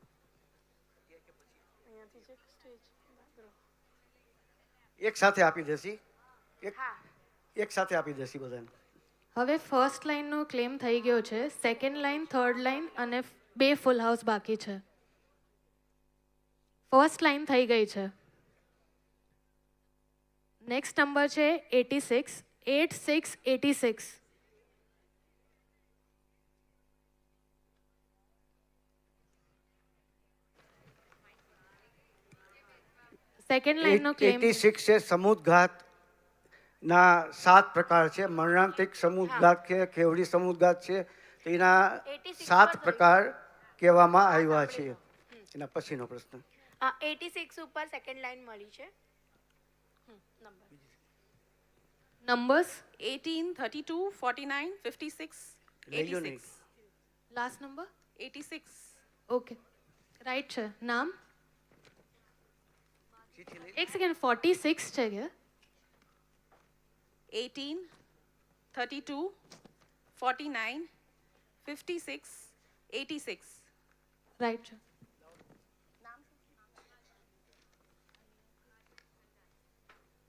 [SPEAKER 5] અહીંયાથી જે સ્ટેજ
[SPEAKER 2] એક સાથે આપી દેસી,
[SPEAKER 5] હા
[SPEAKER 2] એક સાથે આપી દેસી બધાને.
[SPEAKER 4] હવે ફર્સ્ટ લાઇનનો ક્લેમ થઈ ગયો છે. સેકન્ડ લાઇન, થર્ડ લાઇન અને 2 ફૂલ હાઉસ બાકી છે. ફર્સ્ટ લાઇન થઈ ગઈ છે. નેક્સ્ટ નંબર છે 86, 8686. સેકન્ડ લાઇનનો ક્લેમ
[SPEAKER 2] 86 છે. સમુદ્ઘાત ના 7 પ્રકાર છે. મરણાંતિક સમુદ્ઘાત છે, કેવડી સમુદ્ઘાત છે. તો એના
[SPEAKER 5] 86
[SPEAKER 2] 7
[SPEAKER 5] પર
[SPEAKER 2] પ્રકાર કહેવામાં આવ્યા છે. એના પછીનો પ્રશ્ન.
[SPEAKER 5] 86 ઉપર સેકન્ડ લાઈન મળી છે. નંબર
[SPEAKER 4] નંબર્સ
[SPEAKER 6] 18, 32, 49, 56,
[SPEAKER 2] લઈ લો ને.
[SPEAKER 6] 86.
[SPEAKER 4] Last number.
[SPEAKER 6] 86.
[SPEAKER 4] ઓકે, રાઈટ છે. નામ? એક સેકન્ડ, 46 છે કે?
[SPEAKER 6] 18, 32, 49, 56, 86.
[SPEAKER 4] રાઈટ છે.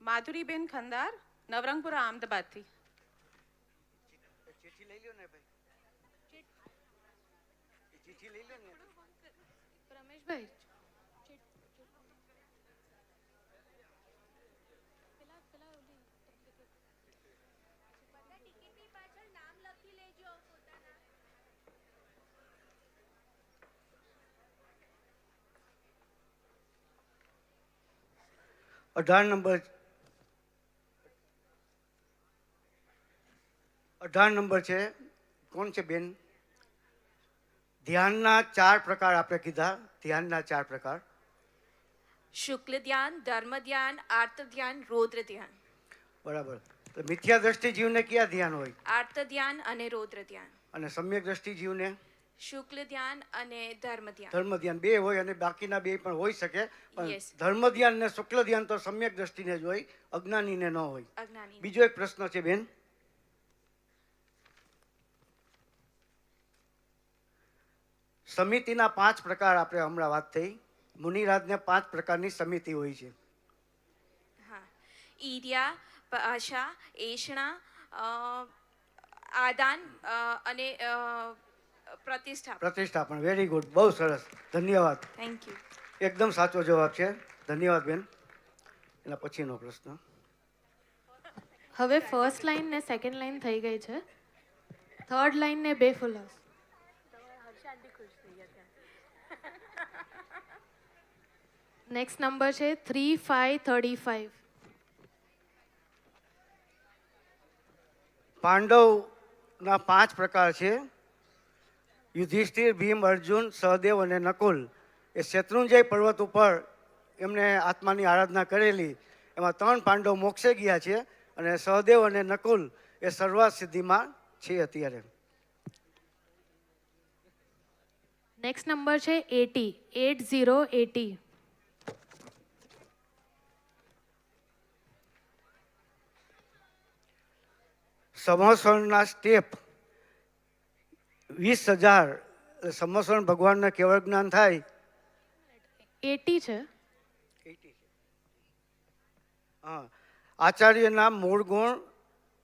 [SPEAKER 6] માધુરીબેન ખંદાર, નવરંગપુરા, અમદાવાદથી.
[SPEAKER 4] રમેશભાઈ,
[SPEAKER 2] અઢાર નંબર 18 નંબર છે. કોણ છે બેન? ધ્યાનના 4 પ્રકાર આપણે કીધા. ધ્યાનના 4 પ્રકાર.
[SPEAKER 5] શુક્લ ધ્યાન, ધર્મ ધ્યાન, આર્ત ધ્યાન, રૌદ્ર ધ્યાન.
[SPEAKER 2] બરાબર. તો મિથ્યા દ્રષ્ટિ જીવને કયા ધ્યાન હોય?
[SPEAKER 5] આર્ત ધ્યાન અને રૌદ્ર ધ્યાન.
[SPEAKER 2] અને સમ્યક દ્રષ્ટિ જીવને
[SPEAKER 5] શુક્લ ધ્યાન અને ધર્મ ધ્યાન.
[SPEAKER 2] ધર્મ ધ્યાન. 2 હોય અને બાકીના 2 પણ હોઈ શકે. પણ
[SPEAKER 5] Yes.
[SPEAKER 2] ધર્મ ધ્યાન ને શુક્લ ધ્યાન તો સમ્યક દ્રષ્ટિને જ હોય, અજ્ઞાનીને ન હોય.
[SPEAKER 5] અજ્ઞાની.
[SPEAKER 2] બીજો એક પ્રશ્ન છે બેન. સમિતિના 5 પ્રકાર આપણે હમણાં વાત થઈ. મુનિરાજને 5 પ્રકારની સમિતિ હોય છે.
[SPEAKER 5] હા, ઈર્યા, આશા, એષણા, આદાન અને
[SPEAKER 2] પ્રતિષ્ઠાપન. વેરી ગુડ, બહુ સરસ, ધન્યવાદ.
[SPEAKER 5] Thank you.
[SPEAKER 2] એકદમ સાચો જવાબ છે. ધન્યવાદ બેન. એના પછીનો પ્રશ્ન.
[SPEAKER 4] હવે ફર્સ્ટ લાઇન ને સેકન્ડ લાઇન થઈ ગઈ છે. થર્ડ લાઈન ને 2 ફૂલ હાઉસ.
[SPEAKER 5] હર્ષ આંટી ખુશ થઈ ગયા ત્યાં.
[SPEAKER 4] નેક્સ્ટ નંબર છે 3, 5, 35.
[SPEAKER 2] પાંડવના 5 પ્રકાર છે. યુધિષ્ઠિર, ભીમ, અર્જુન, સહદેવ અને નકુલ. એ શત્રુંજય પર્વત ઉપર એમને આત્માની આરાધના કરેલી. એમાં 3 પાંડવ મોક્ષે ગયા છે અને સહદેવ અને નકુલ એ સર્વાત સિદ્ધિમાં છે અત્યારે.
[SPEAKER 4] નેક્સ્ટ નંબર છે 80, 80.
[SPEAKER 2] સમસ્વરના સ્ટેપ 20,000 સમસ્વરણ ભગવાનને કેવળ જ્ઞાન થાય.
[SPEAKER 4] 80 છે.
[SPEAKER 2] હા, આચાર્યના મૂળ ગુણ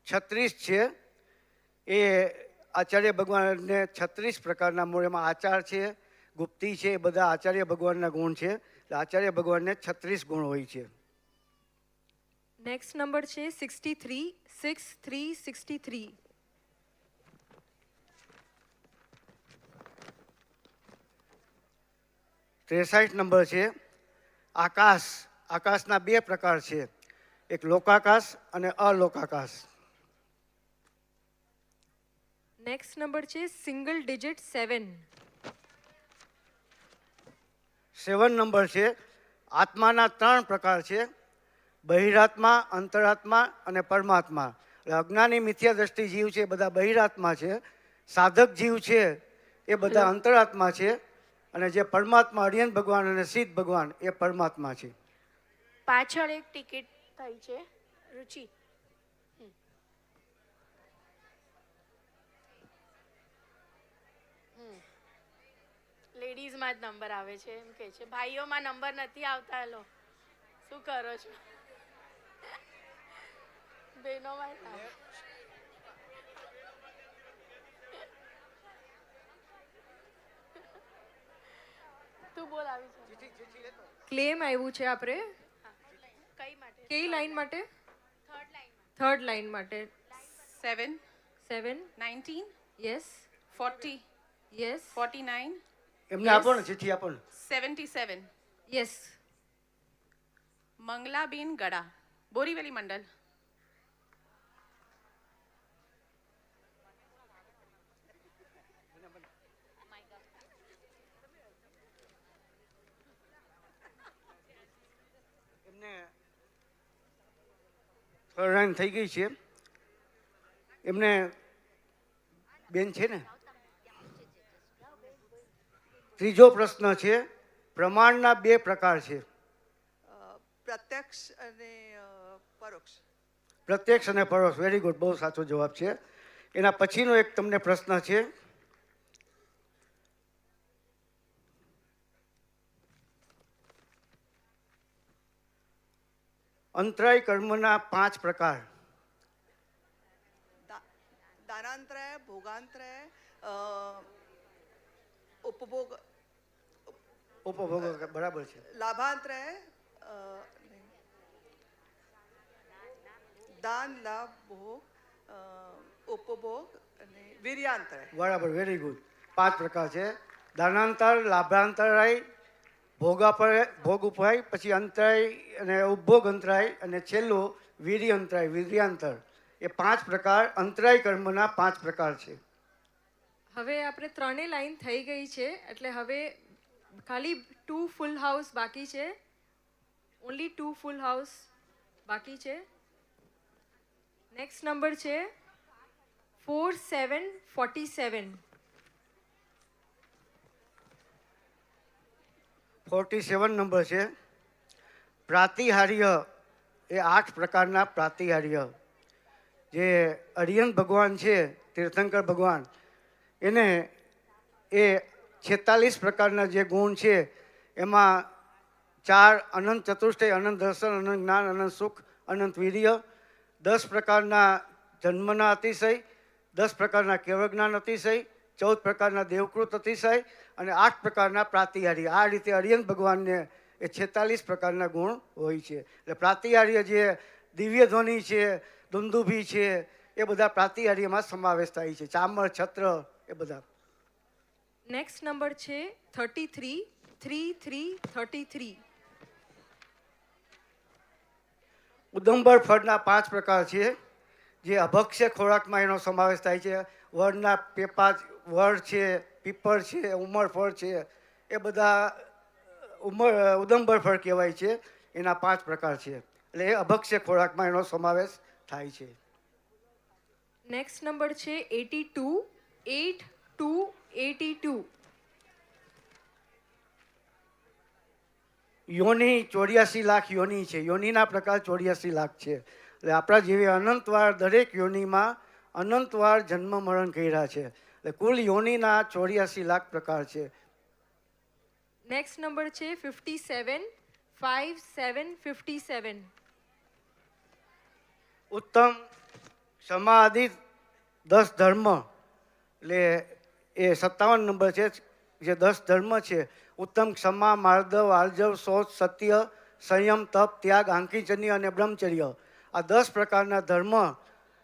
[SPEAKER 2] 36 છે. એ આચાર્ય ભગવાનને 36 પ્રકારના મૂળ, એમાં આચાર છે, ગુપ્તી છે, એ બધા આચાર્ય ભગવાનના ગુણ છે. એટલે આચાર્ય ભગવાનને 36 ગુણ હોય છે.
[SPEAKER 3] નેક્સ્ટ નંબર છે 63, 63.
[SPEAKER 2] 63 નંબર છે આકાશ. આકાશના 2 પ્રકાર છે, એક લોકાકાશ અને અલોકાકાશ.
[SPEAKER 3] નેક્સ્ટ નંબર છે સિંગલ ડિજિટ 7.
[SPEAKER 2] 7 નંબર છે આત્માના 3 પ્રકાર છે, બહિરાત્મા, અંતરાત્મા અને પરમાત્મા. એટલે અજ્ઞાની મિથ્યા દ્રષ્ટિ જીવ છે એ બધા બહિરાત્મા છે, સાધક જીવ છે એ બધા અંતરાત્મા છે, અને જે પરમાત્મા અરિયંત ભગવાન અને સિદ્ધ ભગવાન એ પરમાત્મા છે.
[SPEAKER 5] પાછળ એક ટિકિટ થઈ છે રુચિ. લેડીઝમાં જ નંબર આવે છે એમ કે છે. ભાઈઓમાં નંબર નથી આવતા. લો શું કરો છો? બહેનોમાં જ આવે. તું બોલ આવી છે.
[SPEAKER 3] ક્લેમ આવ્યું છે આપણે
[SPEAKER 5] કઈ માટે?
[SPEAKER 3] કઈ લાઈન માટે?
[SPEAKER 5] થર્ડ લાઈનમાં.
[SPEAKER 3] થર્ડ લાઈન માટે.
[SPEAKER 6] 7,
[SPEAKER 3] 7.
[SPEAKER 6] 19,
[SPEAKER 3] યસ
[SPEAKER 6] 40,
[SPEAKER 3] યસ
[SPEAKER 6] 49,
[SPEAKER 2] એમને આપો ને, ચિઠ્ઠી આપો ને.
[SPEAKER 6] 77.
[SPEAKER 3] યસ.
[SPEAKER 6] મંગલાબેન ગડા, બોરીવલી મંડલ.
[SPEAKER 2] એમને થર્ડ થઈ ગઈ છે. એમને બેન છે ને. ત્રીજો પ્રશ્ન છે, પ્રમાણના 2 પ્રકાર છે,
[SPEAKER 7] પ્રત્યક્ષ અને પરોક્ષ.
[SPEAKER 2] પ્રત્યક્ષ અને પરોક્ષ. વેરી ગુડ, બહુ સાચો જવાબ છે. એના પછીનો એક તમને પ્રશ્ન છે, અંતરાય કર્મના 5 પ્રકાર.
[SPEAKER 7] દાનાંતરય, ભોગાંતરય, ઉપભોગ,
[SPEAKER 2] ઉપભોગ બરાબર છે.
[SPEAKER 7] લાભાંતરય, દાન, લાભ, ભોગ, ઉપભોગ અને વીર્યાંતરય.
[SPEAKER 2] બરાબર, વેરી ગુડ. 5 પ્રકાર છે, દાનાંતર, લાભાંતરાય, ભોગ ઉપાય, પછી અંતરાય અને ઉપભોગ અંતરાય, અને છેલ્લું વીર્ય અંતરાય, વીર્યાંતર. એ 5 પ્રકાર અંતરાય કર્મના 5 પ્રકાર છે.
[SPEAKER 3] હવે આપણે 3 લાઈન થઈ ગઈ છે, એટલે હવે ખાલી 2 ફૂલ હાઉસ બાકી છે. ઓનલી 2 ફૂલ હાઉસ બાકી છે. નેક્સ્ટ નંબર છે 4, 7, 47.
[SPEAKER 2] 47 નંબર છે પ્રાતિહાર્ય. એ 8 પ્રકારના પ્રાતિહાર્ય. જે અરિયંત ભગવાન છે, તીર્થંકર ભગવાન, એને એ 46 પ્રકારના જે ગુણ છે એમાં 4 અનંત ચતુષ્ટય, અનંત દર્શન, અનંત જ્ઞાન, અનંત સુખ, અનંત વીર્ય, 10 પ્રકારના જન્મના અતિશય, 10 પ્રકારના કેવળ જ્ઞાન અતિશય, 14 પ્રકારના દેવકૃત અતિશય અને 8 પ્રકારના પ્રાતિહાર્ય. આ રીતે અરિયંત ભગવાનને એ 46 પ્રકારના ગુણ હોય છે. એટલે પ્રાતિહાર્ય જે દિવ્ય ધ્વનિ છે, દુંદુભી છે, એ બધા પ્રાતિહાર્યમાં સમાવેશ થાય છે. ચામર, છત્ર એ બધા.
[SPEAKER 3] નેક્સ્ટ નંબર છે 33 33 33.
[SPEAKER 2] ઉદંબર ફળના 5 પ્રકાર છે, જે અભક્ષ્ય ખોરાકમાં એનો સમાવેશ થાય છે. વડના પેપા, વડ છે, પીપળ છે, ઉમર ફળ છે, એ બધા ઉદંબર ફળ કહેવાય છે. એના 5 પ્રકાર છે, એટલે એ અભક્ષ્ય ખોરાકમાં એનો સમાવેશ થાય છે.
[SPEAKER 3] નેક્સ્ટ નંબર છે 82 82 82.
[SPEAKER 2] યોની 84 લાખ યોની છે. યોનીના પ્રકાર 84 લાખ છે. એટલે આપણા જેવી અનંતવાર દરેક યોનીમાં અનંતવાર જન્મ મરણ કર્યા છે. એટલે કુલ યોનીના 84 લાખ પ્રકાર છે.
[SPEAKER 3] નેક્સ્ટ નંબર છે 57 57 57.
[SPEAKER 2] ઉત્તમ ક્ષમા આદિ 10 ધર્મ, એટલે એ 57 નંબર છે, જે 10 ધર્મ છે. ઉત્તમ ક્ષમા, માર્દવ, આર્જવ, શૌચ, સત્ય, સંયમ, તપ, ત્યાગ, આંકીચન્ય અને બ્રહ્મચર્ય, આ 10 પ્રકારના ધર્મ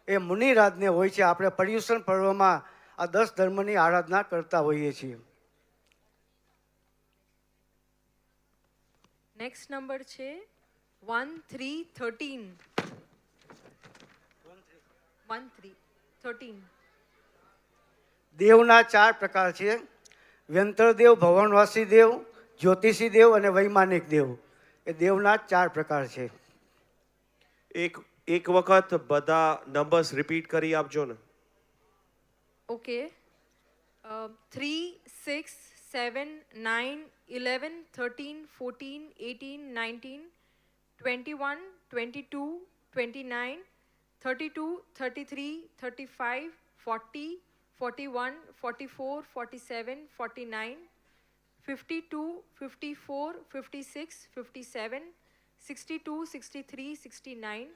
[SPEAKER 2] એ મુનિરાજને હોય છે. આપણે પર્યુષણ પર્વમાં આ 10 ધર્મની આરાધના કરતા હોઈએ છીએ.
[SPEAKER 3] નેક્સ્ટ નંબર છે 13 13.
[SPEAKER 2] દેવના 4 પ્રકાર છે: વ્યંતરદેવ, ભવનવાસી દેવ, જ્યોતિષી દેવ અને વૈમાનિક દેવ. એ દેવના 4 પ્રકાર છે.
[SPEAKER 1] એક વખત બધા નંબર્સ રિપીટ કરી આપજો ને.
[SPEAKER 3] ઓકે. 3 6 7 9 11 13 14 18 19 21 22 29 32 33 35 40 41 44 47 49 52 54 56 57 62 63 69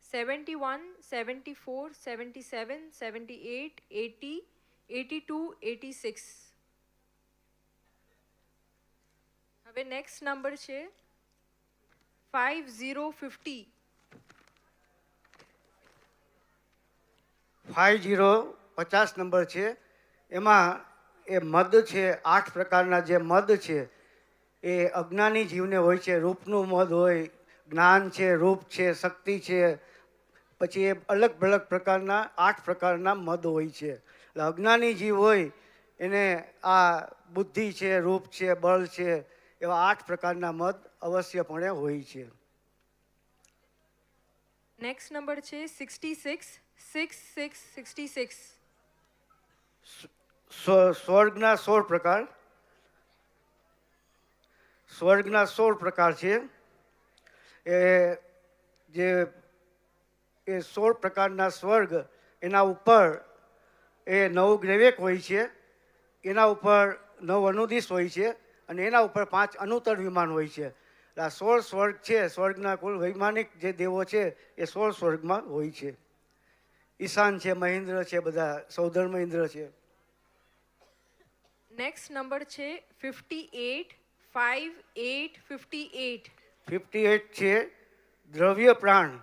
[SPEAKER 3] 71 74 77 78 80 82 86. હવે નેક્સ્ટ નંબર છે 5050.
[SPEAKER 2] 50 નંબર છે. એમાં એ મદ છે, 8 પ્રકારના જે મદ છે એ અજ્ઞાની જીવને હોય છે. રૂપનું મદ હોય, જ્ઞાન છે, રૂપ છે, શક્તિ છે, પછી એ અલગ અલગ પ્રકારના 8 પ્રકારના મદ હોય છે. એટલે અજ્ઞાની જીવ હોય એને આ બુદ્ધિ છે, રૂપ છે, બળ છે, એવા 8 પ્રકારના મદ અવશ્યપણે હોય છે.
[SPEAKER 3] નેક્સ્ટ નંબર છે 66 66 66.
[SPEAKER 2] સ્વર્ગના 16 પ્રકાર. સ્વર્ગના 16 પ્રકાર છે. એ 16 પ્રકારના સ્વર્ગ, એના ઉપર એ 9 ગ્રેવેક હોય છે, એના ઉપર 9 અનુદિશ હોય છે, અને એના ઉપર 5 અનુત્તર વિમાન હોય છે. આ 16 સ્વર્ગ છે. સ્વર્ગના કુલ વૈમાનિક જે દેવો છે એ 16 સ્વર્ગમાં હોય છે. ઈશાન છે, મહેન્દ્ર છે, બધા સૌધર્મ ઇન્દ્ર છે.
[SPEAKER 3] નેક્સ્ટ નંબર છે 58 58 58.
[SPEAKER 2] 58 છે દ્રવ્ય પ્રાણ.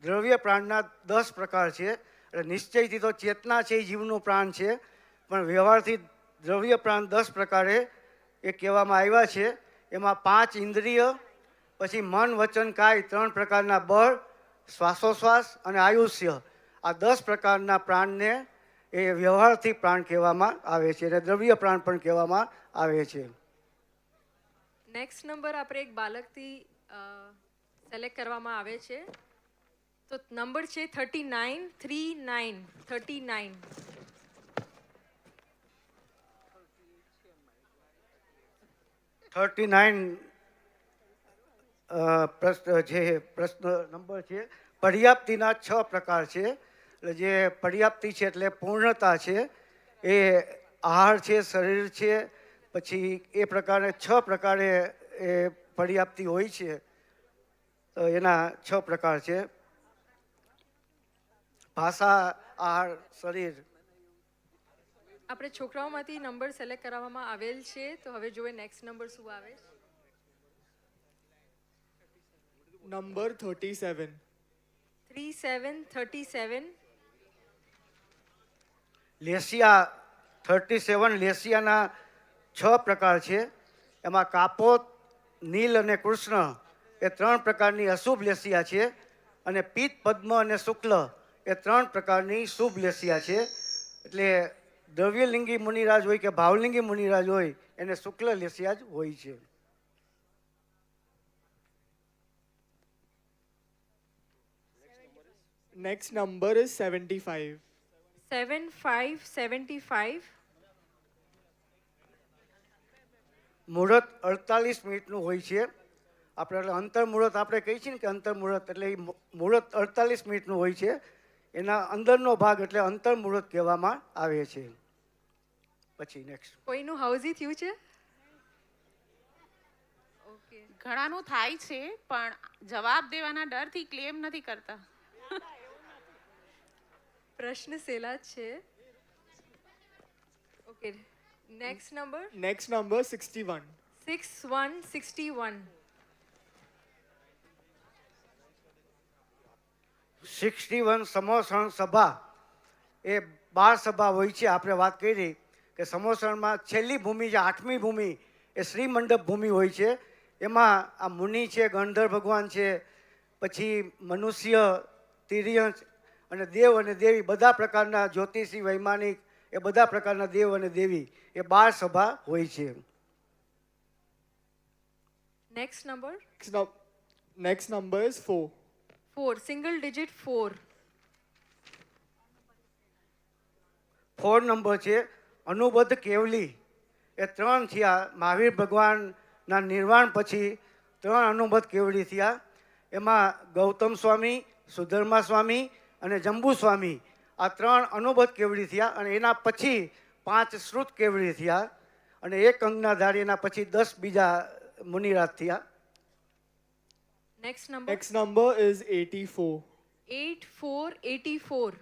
[SPEAKER 2] દ્રવ્ય પ્રાણના 10 પ્રકાર છે. એટલે નિશ્ચયથી તો ચેતના છે એ જીવનું પ્રાણ છે, પણ વ્યવહારથી દ્રવ્ય પ્રાણ 10 પ્રકારે એ કહેવામાં આવ્યા છે. એમાં 5 ઇન્દ્રિય, પછી મન, વચન, કાય 3 પ્રકારના બળ, શ્વાસોશ્વાસ અને આયુષ્ય, આ 10 પ્રકારના પ્રાણને એ વ્યવહારથી પ્રાણ કહેવામાં આવે છે, અને દ્રવ્ય પ્રાણ પણ કહેવામાં આવે છે.
[SPEAKER 3] નેક્સ્ટ નંબર આપણે એક બાલકથી સિલેક્ટ કરવામાં આવે છે. તો નંબર છે 39 39 39.
[SPEAKER 2] પ્રશ્ન નંબર છે. પર્યાપ્તિના 6 પ્રકાર છે. એટલે જે પર્યાપ્તિ છે એટલે પૂર્ણતા છે. એ આહાર છે, શરીર છે, પછી એ પ્રકારે 6 પ્રકારે એ પર્યાપ્તિ હોય છે. તો એના 6 પ્રકાર છે: ભાષા, આહાર, શરીર.
[SPEAKER 3] આપણે છોકરાઓમાંથી નંબર સિલેક્ટ કરવામાં આવેલ છે. તો હવે જોઈએ નેક્સ્ટ નંબર શું આવે છે.
[SPEAKER 8] નંબર 37.
[SPEAKER 3] 37 37.
[SPEAKER 2] લેસિયા 37 લેસિયાના 6 પ્રકાર છે. એમાં કાપોત, નીલ અને કૃષ્ણ એ 3 પ્રકારની અશુભ લેસિયા છે, અને પિત્ત, પદ્મ અને શુક્લ એ 3 પ્રકારની શુભ લેસિયા છે. એટલે દ્રવ્યલિંગી મુનિરાજ હોય કે ભાવલિંગી મુનિરાજ હોય એને શુક્લ લેસિયા જ હોય છે.
[SPEAKER 8] Next number is 75.
[SPEAKER 3] 7575.
[SPEAKER 2] મુહૂર્ત 48 મિનિટનું હોય છે. આપણે એટલે અંતર મુહૂર્ત આપણે કહીએ છીએ ને કે અંતર મુહૂર્ત એટલે એ મુહૂર્ત 48 મિનિટનું હોય છે. એના અંદરનો ભાગ એટલે અંતર મુહૂર્ત કહેવામાં આવે છે. પછી નેક્સ્ટ
[SPEAKER 3] કોઈનું હાઉઝી થયું છે? ઓકે,
[SPEAKER 6] ઘણાનું થાય છે પણ જવાબ દેવાના ડરથી ક્લેમ નથી કરતા.
[SPEAKER 3] પ્રશ્ન સહેલા જ છે. Okay, next number
[SPEAKER 8] Next number 61.
[SPEAKER 3] 6161.
[SPEAKER 2] 61 સમોસણ સભા એ 12 સભા હોય છે. આપણે વાત કરી કે સમોસણમાં છેલ્લી ભૂમિ જે 8મી ભૂમિ એ શ્રી મંડપ ભૂમિ હોય છે. એમાં આ મુનિ છે, ગણધર ભગવાન છે, પછી મનુષ્ય, તિર્યંચ અને દેવ અને દેવી બધા પ્રકારના જ્યોતિષી, વૈમાનિક એ બધા પ્રકારના દેવ અને દેવી એ 12 સભા હોય છે.
[SPEAKER 3] Next number
[SPEAKER 8] Next number is 4.
[SPEAKER 3] 4, single digit 4.
[SPEAKER 2] 4 number છે અનુબદ્ધ કેવલી એ 3 થયા. મહાવીર ભગવાનના નિર્વાણ પછી 3 અનુબદ્ધ કેવલી થયા. એમાં ગૌતમ સ્વામી, સુધર્મા સ્વામી અને જંબુ સ્વામી આ 3 અનુબદ્ધ કેવડી થયા. અને એના પછી 5 શ્રુત કેવડી થયા અને 1 અંગનાધારી. એના પછી 10 બીજા મુનિરાજ થયા.
[SPEAKER 3] Next number
[SPEAKER 8] Next number is 84.
[SPEAKER 3] 8484.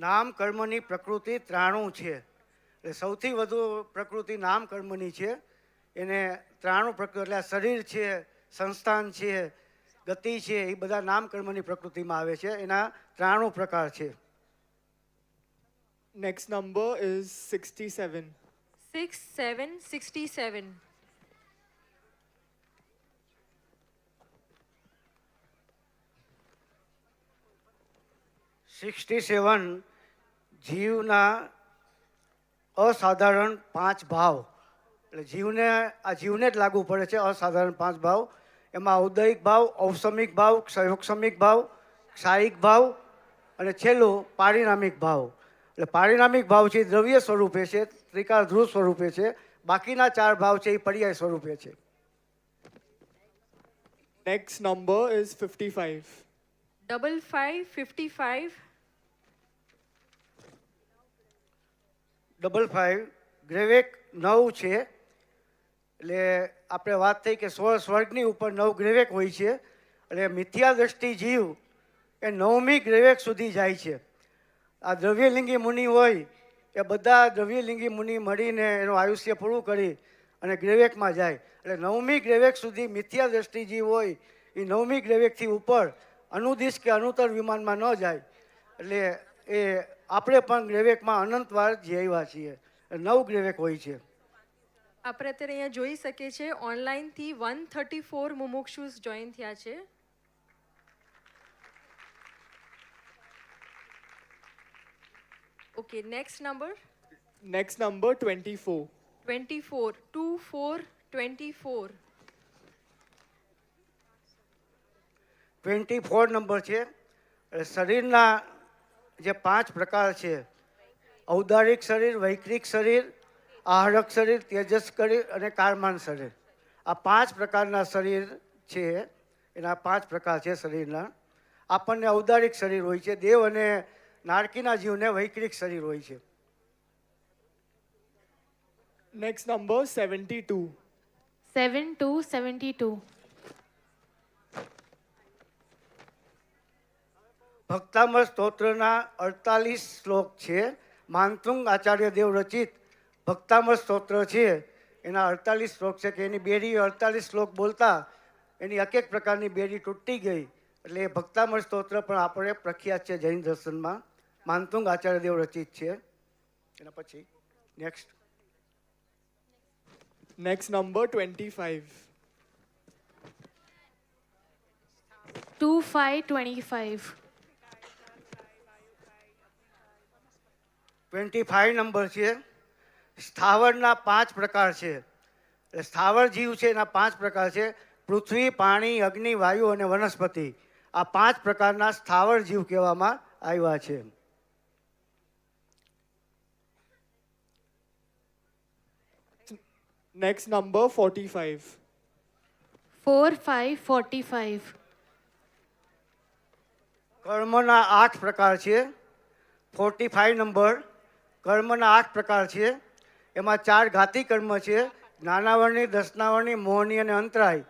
[SPEAKER 2] નામ કર્મની પ્રકૃતિ 93 છે. એટલે સૌથી વધુ પ્રકૃતિ નામ કર્મની છે. એને 93 પ્રકૃતિ એટલે આ શરીર છે, સંસ્થાન છે, ગતિ છે, એ બધા નામ કર્મની પ્રકૃતિમાં આવે છે. એના 93 પ્રકાર છે.
[SPEAKER 8] Next number is 67.
[SPEAKER 3] 6767.
[SPEAKER 2] 67 જીવના અસાધારણ 5 ભાવ. એટલે જીવને જ લાગુ પડે છે અસાધારણ 5 ભાવ. એમાં ઔદયિક ભાવ, ઔસમિક ભાવ, ક્ષયોક્ષમિક ભાવ, ક્ષાયિક ભાવ અને છેલ્લું પારિણામિક ભાવ. એટલે પારિણામિક ભાવ છે એ દ્રવ્ય સ્વરૂપે છે, ત્રિકાળ ધ્રુવ સ્વરૂપે છે. બાકીના 4 ભાવ છે એ પર્યાય સ્વરૂપે છે.
[SPEAKER 8] Next number is 55.
[SPEAKER 3] 5555.
[SPEAKER 2] 55 ગ્રેવેક 9 છે. એટલે આપણે વાત થઈ કે 16 સ્વર્ગની ઉપર 9 ગ્રેવેક હોય છે. એટલે મિથ્યા દ્રષ્ટિ જીવ એ 9મી ગ્રેવેક સુધી જાય છે. આ દ્રવ્યલિંગી મુનિ હોય એ બધા દ્રવ્યલિંગી મુનિ મળીને એનું આયુષ્ય પૂરું કરી અને ગ્રેવેકમાં જાય. એટલે 9મી ગ્રેવેક સુધી મિથ્યા દ્રષ્ટિ જીવ હોય એ 9મી ગ્રેવેકથી ઉપર અનુદિશ કે અનુત્તર વિમાનમાં ન જાય. એટલે એ આપણે પણ ગ્રેવેકમાં અનંતવાર જીવ્યા છીએ. 9 ગ્રેવેક હોય છે.
[SPEAKER 3] આપણે અત્યારે અહીંયા જોઈ શકીએ છીએ ઓનલાઈનથી 134 મુમુક્ષુસ જોઈન થયા છે. Okay, next number
[SPEAKER 8] Next number 24.
[SPEAKER 3] 24. 2424.
[SPEAKER 2] 24 number છે. એટલે શરીરના જે 5 પ્રકાર છે ઔદારિક શરીર, વૈક્રિક શરીર, આહારક શરીર, તેજસ શરીર અને કારમાન શરીર. આ 5 પ્રકારના શરીર છે. એના 5 પ્રકાર છે શરીરના. આપણને ઔદારિક શરીર હોય છે. દેવ અને નારકીના જીવને વૈક્રિક શરીર હોય છે.
[SPEAKER 8] Next number 72.
[SPEAKER 4] 7272.
[SPEAKER 2] ભક્તામૃત સ્તોત્રના 48 શ્લોક છે. માનતુંગ આચાર્ય દેવ રચિત ભક્તામૃત સ્તોત્ર છે, એના 48 શ્લોક છે કે એની બેરી 48 શ્લોક બોલતા એની એક પ્રકારની બેરી તૂટી ગઈ, એટલે એ ભક્તામૃત સ્તોત્ર પણ આપણે પ્રખ્યાત છે જૈન દર્શનમાં. માનતુંગ આચાર્ય દેવ રચિત છે. એના પછી નેક્સ્ટ
[SPEAKER 8] Next number 25.
[SPEAKER 4] 2525.
[SPEAKER 2] 25 નંબર છે. સ્થાવરના 5 પ્રકાર છે. એટલે સ્થાવર જીવ છે એના 5 પ્રકાર છે. પૃથ્વી, પાણી, અગ્નિ, વાયુ અને વનસ્પતિ. આ 5 પ્રકારના સ્થાવર જીવ કહેવામાં આવ્યા છે.
[SPEAKER 8] Next number 45.
[SPEAKER 4] 4545.
[SPEAKER 2] કર્મના 8 પ્રકાર છે. 45 નંબર કર્મના 8 પ્રકાર છે. એમાં 4 ઘાતી કર્મ છે, જ્ઞાનાવરણી, દર્શનાવરણી, મોહની અને અંતરાય.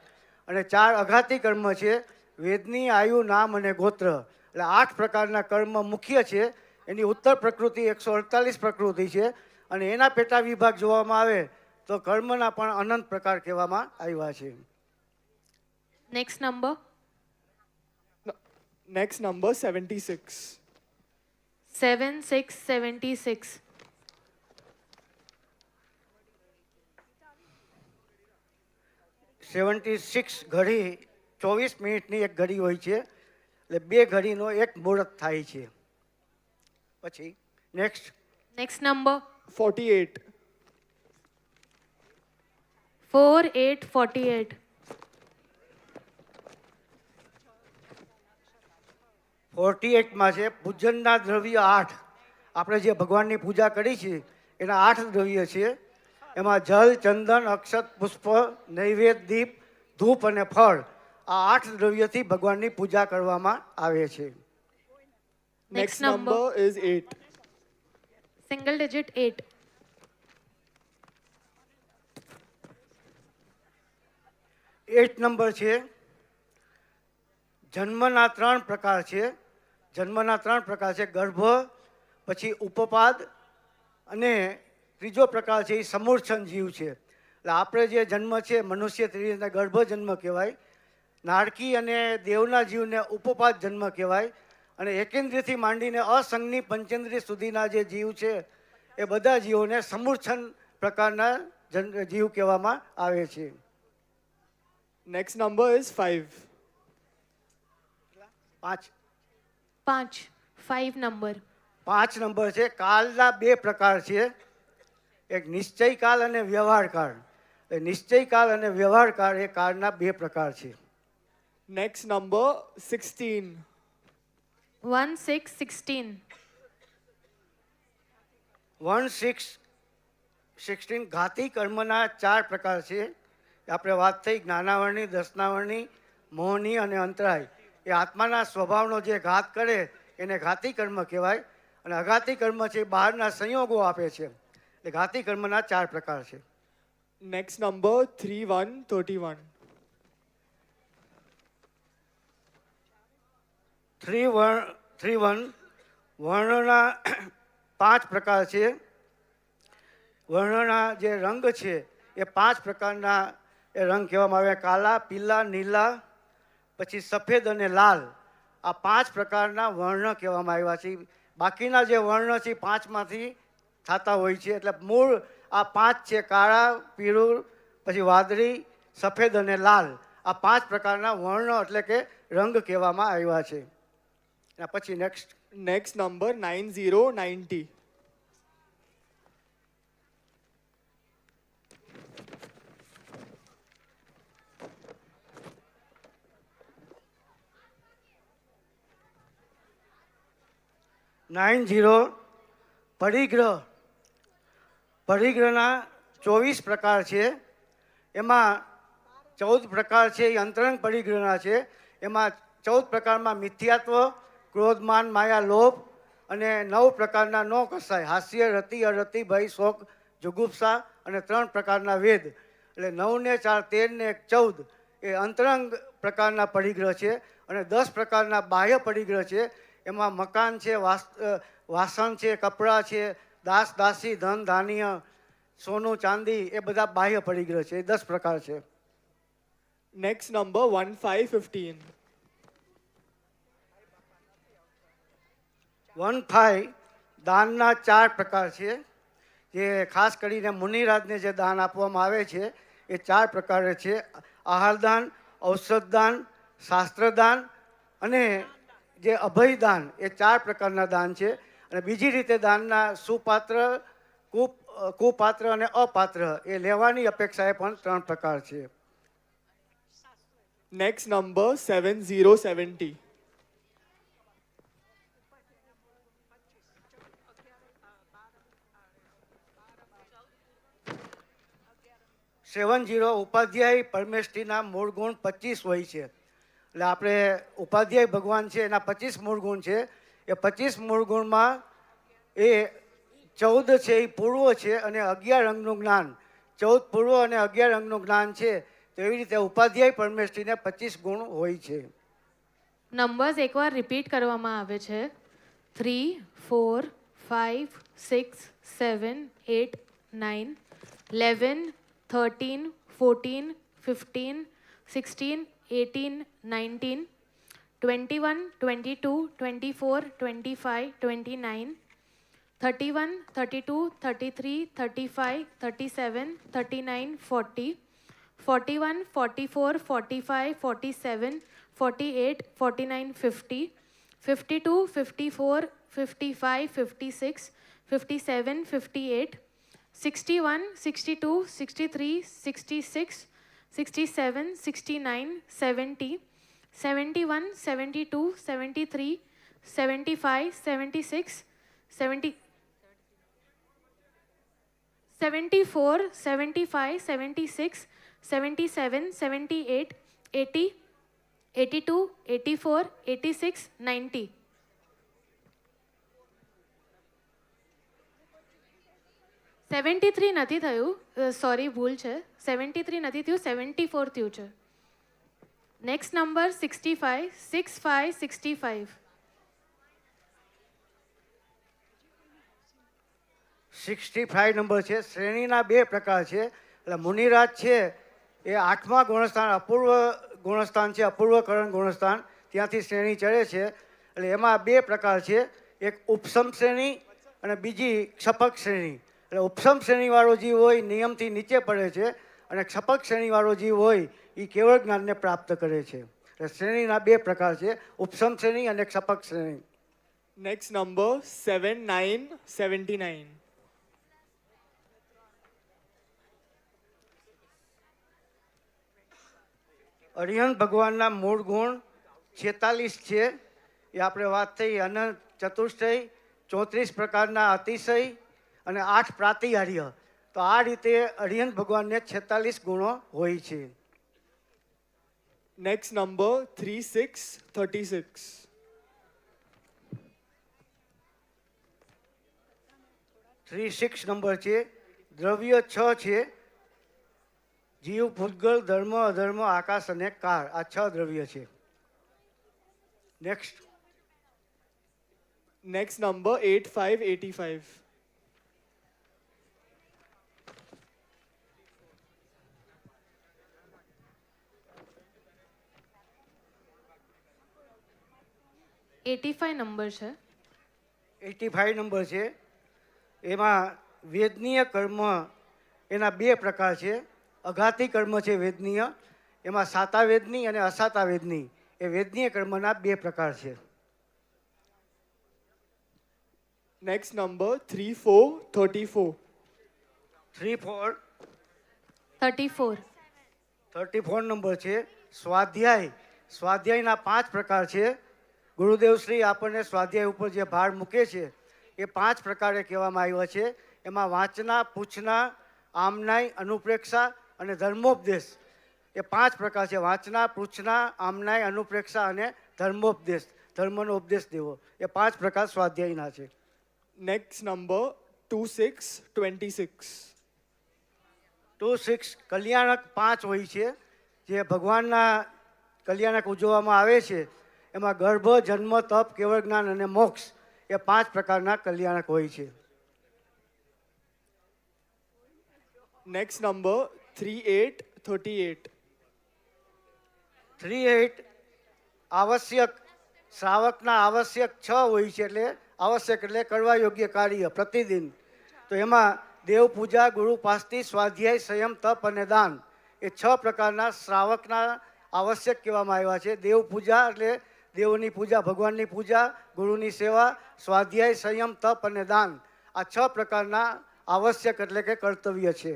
[SPEAKER 2] અને 4 અઘાતી કર્મ છે, વેદની, આયુ, નામ અને ગોત્ર. એટલે 8 પ્રકારના કર્મ મુખ્ય છે. એની ઉત્તર પ્રકૃતિ 148 પ્રકૃતિ છે, અને એના પેટા વિભાગ જોવામાં આવે તો કર્મના પણ અનંત પ્રકાર કહેવામાં આવ્યા છે.
[SPEAKER 4] Next number.
[SPEAKER 8] Next number 76.
[SPEAKER 4] 7676.
[SPEAKER 2] 76 ઘડી 24 મિનિટની એક ઘડી હોય છે, એટલે 2 ઘડીનો એક મુહૂર્ત થાય છે. પછી નેક્સ્ટ
[SPEAKER 4] Next number.
[SPEAKER 8] 48.
[SPEAKER 4] 4848.
[SPEAKER 2] 48માં છે પૂજનના દ્રવ્ય 8. આપણે જે ભગવાનની પૂજા કરી છે એના 8 દ્રવ્ય છે. એમાં જલ, ચંદન, અક્ષત, પુષ્પ, નૈવેદ્ય, દીપ, ધૂપ અને ફળ. આ 8 દ્રવ્યથી ભગવાનની પૂજા કરવામાં આવે છે.
[SPEAKER 8] Next number is 8.
[SPEAKER 4] Single digit 8.
[SPEAKER 2] 8 number છે. જન્મના 3 પ્રકાર છે. જન્મના 3 પ્રકાર છે, ગર્ભ, પછી ઉપપાદ અને ત્રીજો પ્રકાર છે એ સમૂર્છન જીવ છે. એટલે આપણે જે જન્મ છે મનુષ્ય ત્રિને ગર્ભ જન્મ કહેવાય, નારકી અને દેવના જીવને ઉપપાદ જન્મ કહેવાય, અને એકેન્દ્રિયથી માંડીને અસંગની પંચેન્દ્રિય સુધીના જે જીવ છે એ બધા જીવોને સમૂર્છન પ્રકારના જીવ કહેવામાં આવે છે.
[SPEAKER 8] Next number is 5.
[SPEAKER 2] 5
[SPEAKER 4] 5 number.
[SPEAKER 2] 5 number છે. કાલના 2 પ્રકાર છે, એક નિશ્ચય કાળ અને વ્યવહાર કાળ. એ નિશ્ચય કાળ અને વ્યવહાર કાળ એ કાળના 2 પ્રકાર છે.
[SPEAKER 8] Next number 16.
[SPEAKER 4] 1616.
[SPEAKER 2] 16 ઘાતી કર્મના 4 પ્રકાર છે. આપણે વાત થઈ જ્ઞાનાવરણી, દર્શનાવરણી, મોહની અને અંતરાય. એ આત્માના સ્વભાવનો જે ઘાત કરે એને ઘાતી કર્મ કહેવાય, અને અઘાતી કર્મ છે એ બહારના સંયોગો આપે છે. એટલે ઘાતી કર્મના 4 પ્રકાર છે.
[SPEAKER 8] Next number 3131.
[SPEAKER 2] 31 વર્ણના 5 પ્રકાર છે. વર્ણના જે રંગ છે એ 5 પ્રકારના એ રંગ કહેવામાં આવે. કાલા, પીલા, નીલા, પછી સફેદ અને લાલ. આ 5 પ્રકારના વર્ણ કહેવામાં આવ્યા છે. બાકીના જે વર્ણ છે 5માંથી થતા હોય છે. એટલે મૂળ આ 5 છે, કાળા, પીળું, પછી વાદળી, સફેદ અને લાલ. આ 5 પ્રકારના વર્ણ એટલે કે રંગ કહેવામાં આવ્યા છે. પછી નેક્સ્ટ
[SPEAKER 8] Next number 9090.
[SPEAKER 2] 90 પરિગ્રહ. પરિગ્રહના 24 પ્રકાર છે. એમાં 14 પ્રકાર છે એ અંતરંગ પરિગ્રહના છે. એમાં 14 પ્રકારમાં મિથ્યાત્વ, ક્રોધ, માન, માયા, લોભ, અને 9 પ્રકારના નો કસાય, હાસ્ય, રતિ, અરતિ, ભય, શોક, જુગુપ્સા, અને 3 પ્રકારના વેદ. એટલે 9 ને 4 13 ને 1 14 એ અંતરંગ પ્રકારના પરિગ્રહ છે, અને 10 પ્રકારના બાહ્ય પરિગ્રહ છે. એમાં મકાન છે, વાસણ છે, કપડાં છે, દાસ દાસી, ધન ધાન્ય, સોનું ચાંદી, એ બધા બાહ્ય પરિગ્રહ છે. એ 10 પ્રકાર છે.
[SPEAKER 8] Next number 1515.
[SPEAKER 2] 15 દાનના 4 પ્રકાર છે. જે ખાસ કરીને મુનિરાજને જે દાન આપવામાં આવે છે એ 4 પ્રકારે છે. આહારદાન, ઔષધદાન, શાસ્ત્રદાન અને જે અભયદાન, એ 4 પ્રકારના દાન છે. અને બીજી રીતે દાનના સુપાત્ર, કુપાત્ર અને અપાત્ર, એ લેવાની અપેક્ષાએ પણ 3 પ્રકાર છે.
[SPEAKER 8] Next number 7070.
[SPEAKER 2] 70 ઉપાધ્યાય પરમેષ્ઠીના મૂળ ગુણ 25 હોય છે. એટલે આપણે ઉપાધ્યાય ભગવાન છે એના 25 મૂળ ગુણ છે. એ 25 મૂળ ગુણમાં એ 14 છે એ પૂર્વ છે અને 11 અંગનું જ્ઞાન, 14 પૂર્વ અને 11 અંગનું જ્ઞાન છે. તો એવી રીતે ઉપાધ્યાય પરમેષ્ઠીને 25 ગુણ હોય છે.
[SPEAKER 4] નંબર્સ એકવાર રિપીટ કરવામાં આવે છે. 3, 4, 5, 6, 7, 8, 9, 11, 13, 14, 15, 16, 18, 19, 21, 22, 24, 25, 29, 31, 32, 33, 35, 37, 39, 40, 41, 44, 45, 47, 48, 49, 50, 52, 54, 55, 56, 57, 58, 61, 62, 63, 66, 67, 69, 70, 71, 72, 73, 75, 76, 70, 74, 75, 76, 77, 78, 80, 82, 84, 86, 90. $73 નથી થયું, સોરી ભૂલ છે. 73 નથી થયું, 74 થયું છે. Next number 65, 65, 65.
[SPEAKER 2] 65 નંબર છે. શ્રેણીના 2 પ્રકાર છે. એટલે મુનિરાજ છે એ 8મા ગુણસ્થાન, અપૂર્વ ગુણસ્થાન છે, અપૂર્વકરણ ગુણસ્થાન, ત્યાંથી શ્રેણી ચડે છે. એટલે એમાં 2 પ્રકાર છે. એક ઉપસમ શ્રેણી અને બીજી ક્ષપક શ્રેણી. એટલે ઉપસમ શ્રેણીવાળો જીવ હોય નિયમથી નીચે પડે છે અને ક્ષપક શ્રેણીવાળો જીવ હોય એ કેવળ જ્ઞાનને પ્રાપ્ત કરે છે. એટલે શ્રેણીના 2 પ્રકાર છે, ઉપસમ શ્રેણી અને ક્ષપક શ્રેણી.
[SPEAKER 8] Next number 7979.
[SPEAKER 2] 'અરિહંત ભગવાનના મૂળ ગુણ 46 છે. એ આપણે વાત થઈ અનંત ચતુષ્ટય, 34 પ્રકારના અતિશય અને 8 પ્રાતિહાર્ય. તો આ રીતે અરિહંત ભગવાનને 46 ગુણો હોય છે.
[SPEAKER 8] Next number 3636.
[SPEAKER 2] 36 નંબર છે. દ્રવ્ય 6 છે. જીવ, ભૂતગલ, ધર્મ, અધર્મ, આકાશ અને કાળ, આ 6 દ્રવ્ય છે. નેક્સ્ટ.
[SPEAKER 8] Next number 8585.
[SPEAKER 4] 85 નંબર છે.
[SPEAKER 2] 85 નંબર છે. એમાં વેદનીય કર્મ એના 2 પ્રકાર છે. અઘાતી કર્મ છે વેદનીય, એમાં સાતાવેદની અને અસાતાવેદની, એ વેદનીય કર્મના 2 પ્રકાર છે.
[SPEAKER 8] Next number 3434.
[SPEAKER 2] 34
[SPEAKER 4] 34
[SPEAKER 2] નંબર છે. સ્વાધ્યાય, સ્વાધ્યાયના 5 પ્રકાર છે. ગુરુદેવ શ્રી આપણને સ્વાધ્યાય ઉપર જે ભાર મૂકે છે એ 5 પ્રકારે કહેવામાં આવ્યા છે. એમાં વાંચના, પૂછના, આમનાય, અનુપ્રેક્ષા અને ધર્મોપદેશ, એ 5 પ્રકાર છે. વાંચના, પૂછના, આમનાય, અનુપ્રેક્ષા અને ધર્મોપદેશ, ધર્મનો ઉપદેશ દેવો, એ 5 પ્રકાર સ્વાધ્યાયના છે.
[SPEAKER 8] Next number 2626.
[SPEAKER 2] 26 કલ્યાણક 5 હોય છે. જે ભગવાનના કલ્યાણક ઉજવવામાં આવે છે એમાં ગર્ભ, જન્મ, તપ, કેવળ જ્ઞાન અને મોક્ષ એ 5 પ્રકારના કલ્યાણક હોય છે.
[SPEAKER 8] Next number 3838.
[SPEAKER 2] 38 આવશ્યક શ્રાવકના આવશ્યક 6 હોય છે, એટલે આવશ્યક એટલે કરવા યોગ્ય કાર્ય પ્રતિદિન. તો એમાં દેવ પૂજા, ગુરુ પાસ્તી, સ્વાધ્યાય, સંયમ, તપ અને દાન એ 6 પ્રકારના શ્રાવકના આવશ્યક કહેવામાં આવ્યા છે. દેવ પૂજા એટલે દેવની પૂજા, ભગવાનની પૂજા, ગુરુની સેવા, સ્વાધ્યાય, સંયમ, તપ અને દાન આ 6 પ્રકારના આવશ્યક એટલે કે કર્તવ્ય છે.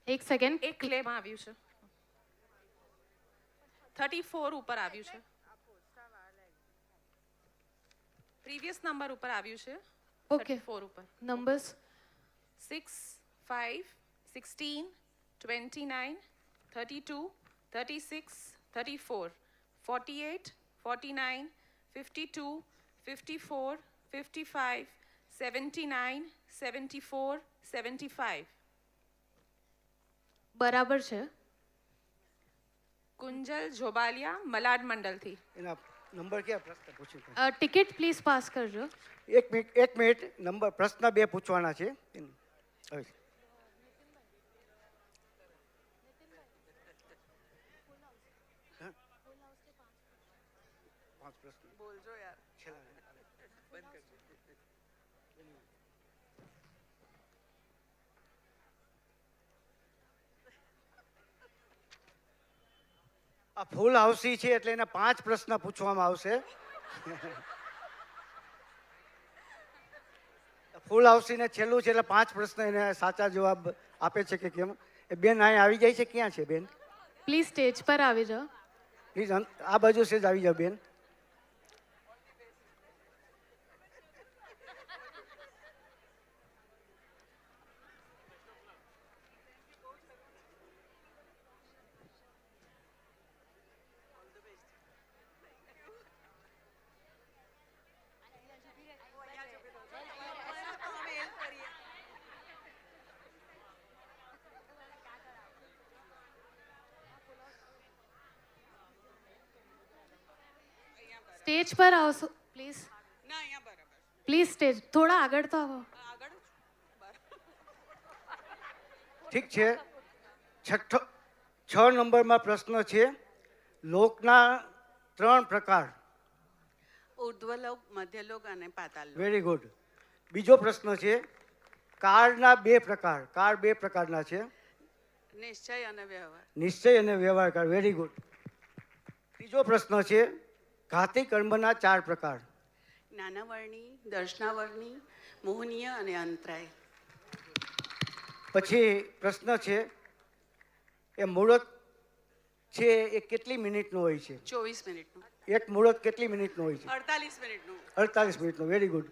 [SPEAKER 4] એક સેકન્ડ.
[SPEAKER 6] એક ક્લેમ આવ્યું છે 34 ઉપર આવ્યું છે, પ્રીવિયસ નંબર ઉપર આવ્યું છે.
[SPEAKER 4] ઓકે,
[SPEAKER 6] 34 ઉપર
[SPEAKER 4] નંબર્સ
[SPEAKER 6] 6 5 16 29 32 36 34 48 49 52 54 55 79 74 75.
[SPEAKER 4] બરાબર છે.
[SPEAKER 6] કુંજલ જોબાલિયા, મલાડ મંડલથી.
[SPEAKER 2] એના નંબર ક્યાં પ્રશ્ન પૂછ્યું?
[SPEAKER 4] ટિકિટ પ્લીઝ પાસ કરજો.
[SPEAKER 2] એક મિનિટ નંબર પ્રશ્ન 2 પૂછવાના છે. હવે
[SPEAKER 7] બોલજો યાર.
[SPEAKER 2] આ ફૂલ હાઉસી છે એટલે એને 5 પ્રશ્ન પૂછવામાં આવશે. ફૂલ હાઉસીને છેલ્લું છે એટલે 5 પ્રશ્ન એને સાચા જવાબ આપે છે કે કેમ. એ બેન અહીં આવી જાય છે. ક્યાં છે બેન?
[SPEAKER 4] પ્લીઝ સ્ટેજ પર આવી જાઓ.
[SPEAKER 2] પ્લીઝ આ બાજુ સેજ આવી જાઓ બેન.
[SPEAKER 4] સ્ટેજ પર આવશો પ્લીઝ.
[SPEAKER 7] ના અહીંયા બરાબર.
[SPEAKER 4] પ્લીઝ સ્ટેજ થોડા આગળ તો આવો.
[SPEAKER 7] આગળ
[SPEAKER 2] ઠીક છે. 6 નંબરમાં પ્રશ્ન છે લોકના 3 પ્રકાર.
[SPEAKER 9] ઉર્ધ્વલોક, મધ્યલોક અને પાતાલલોક.
[SPEAKER 2] Very good. બીજો પ્રશ્ન છે કાળના 2 પ્રકાર. કાળ 2 પ્રકારના છે,
[SPEAKER 9] નિશ્ચય અને વ્યવહાર.
[SPEAKER 2] નિશ્ચય અને વ્યવહાર કાળ. Very good. ત્રીજો પ્રશ્ન છે ઘાતી કર્મના 4 પ્રકાર.
[SPEAKER 9] જ્ઞાનાવરણી, દર્શનાવરણી, મોહનીય અને અંતરાય.
[SPEAKER 2] પછી પ્રશ્ન છે એ મુહૂર્ત છે એ કેટલી મિનિટનો હોય છે?
[SPEAKER 9] 24 મિનિટનું.
[SPEAKER 2] એક મુહૂર્ત કેટલી મિનિટનો હોય છે?
[SPEAKER 9] 48 મિનિટનું.
[SPEAKER 2] 48 મિનિટનો. Very good.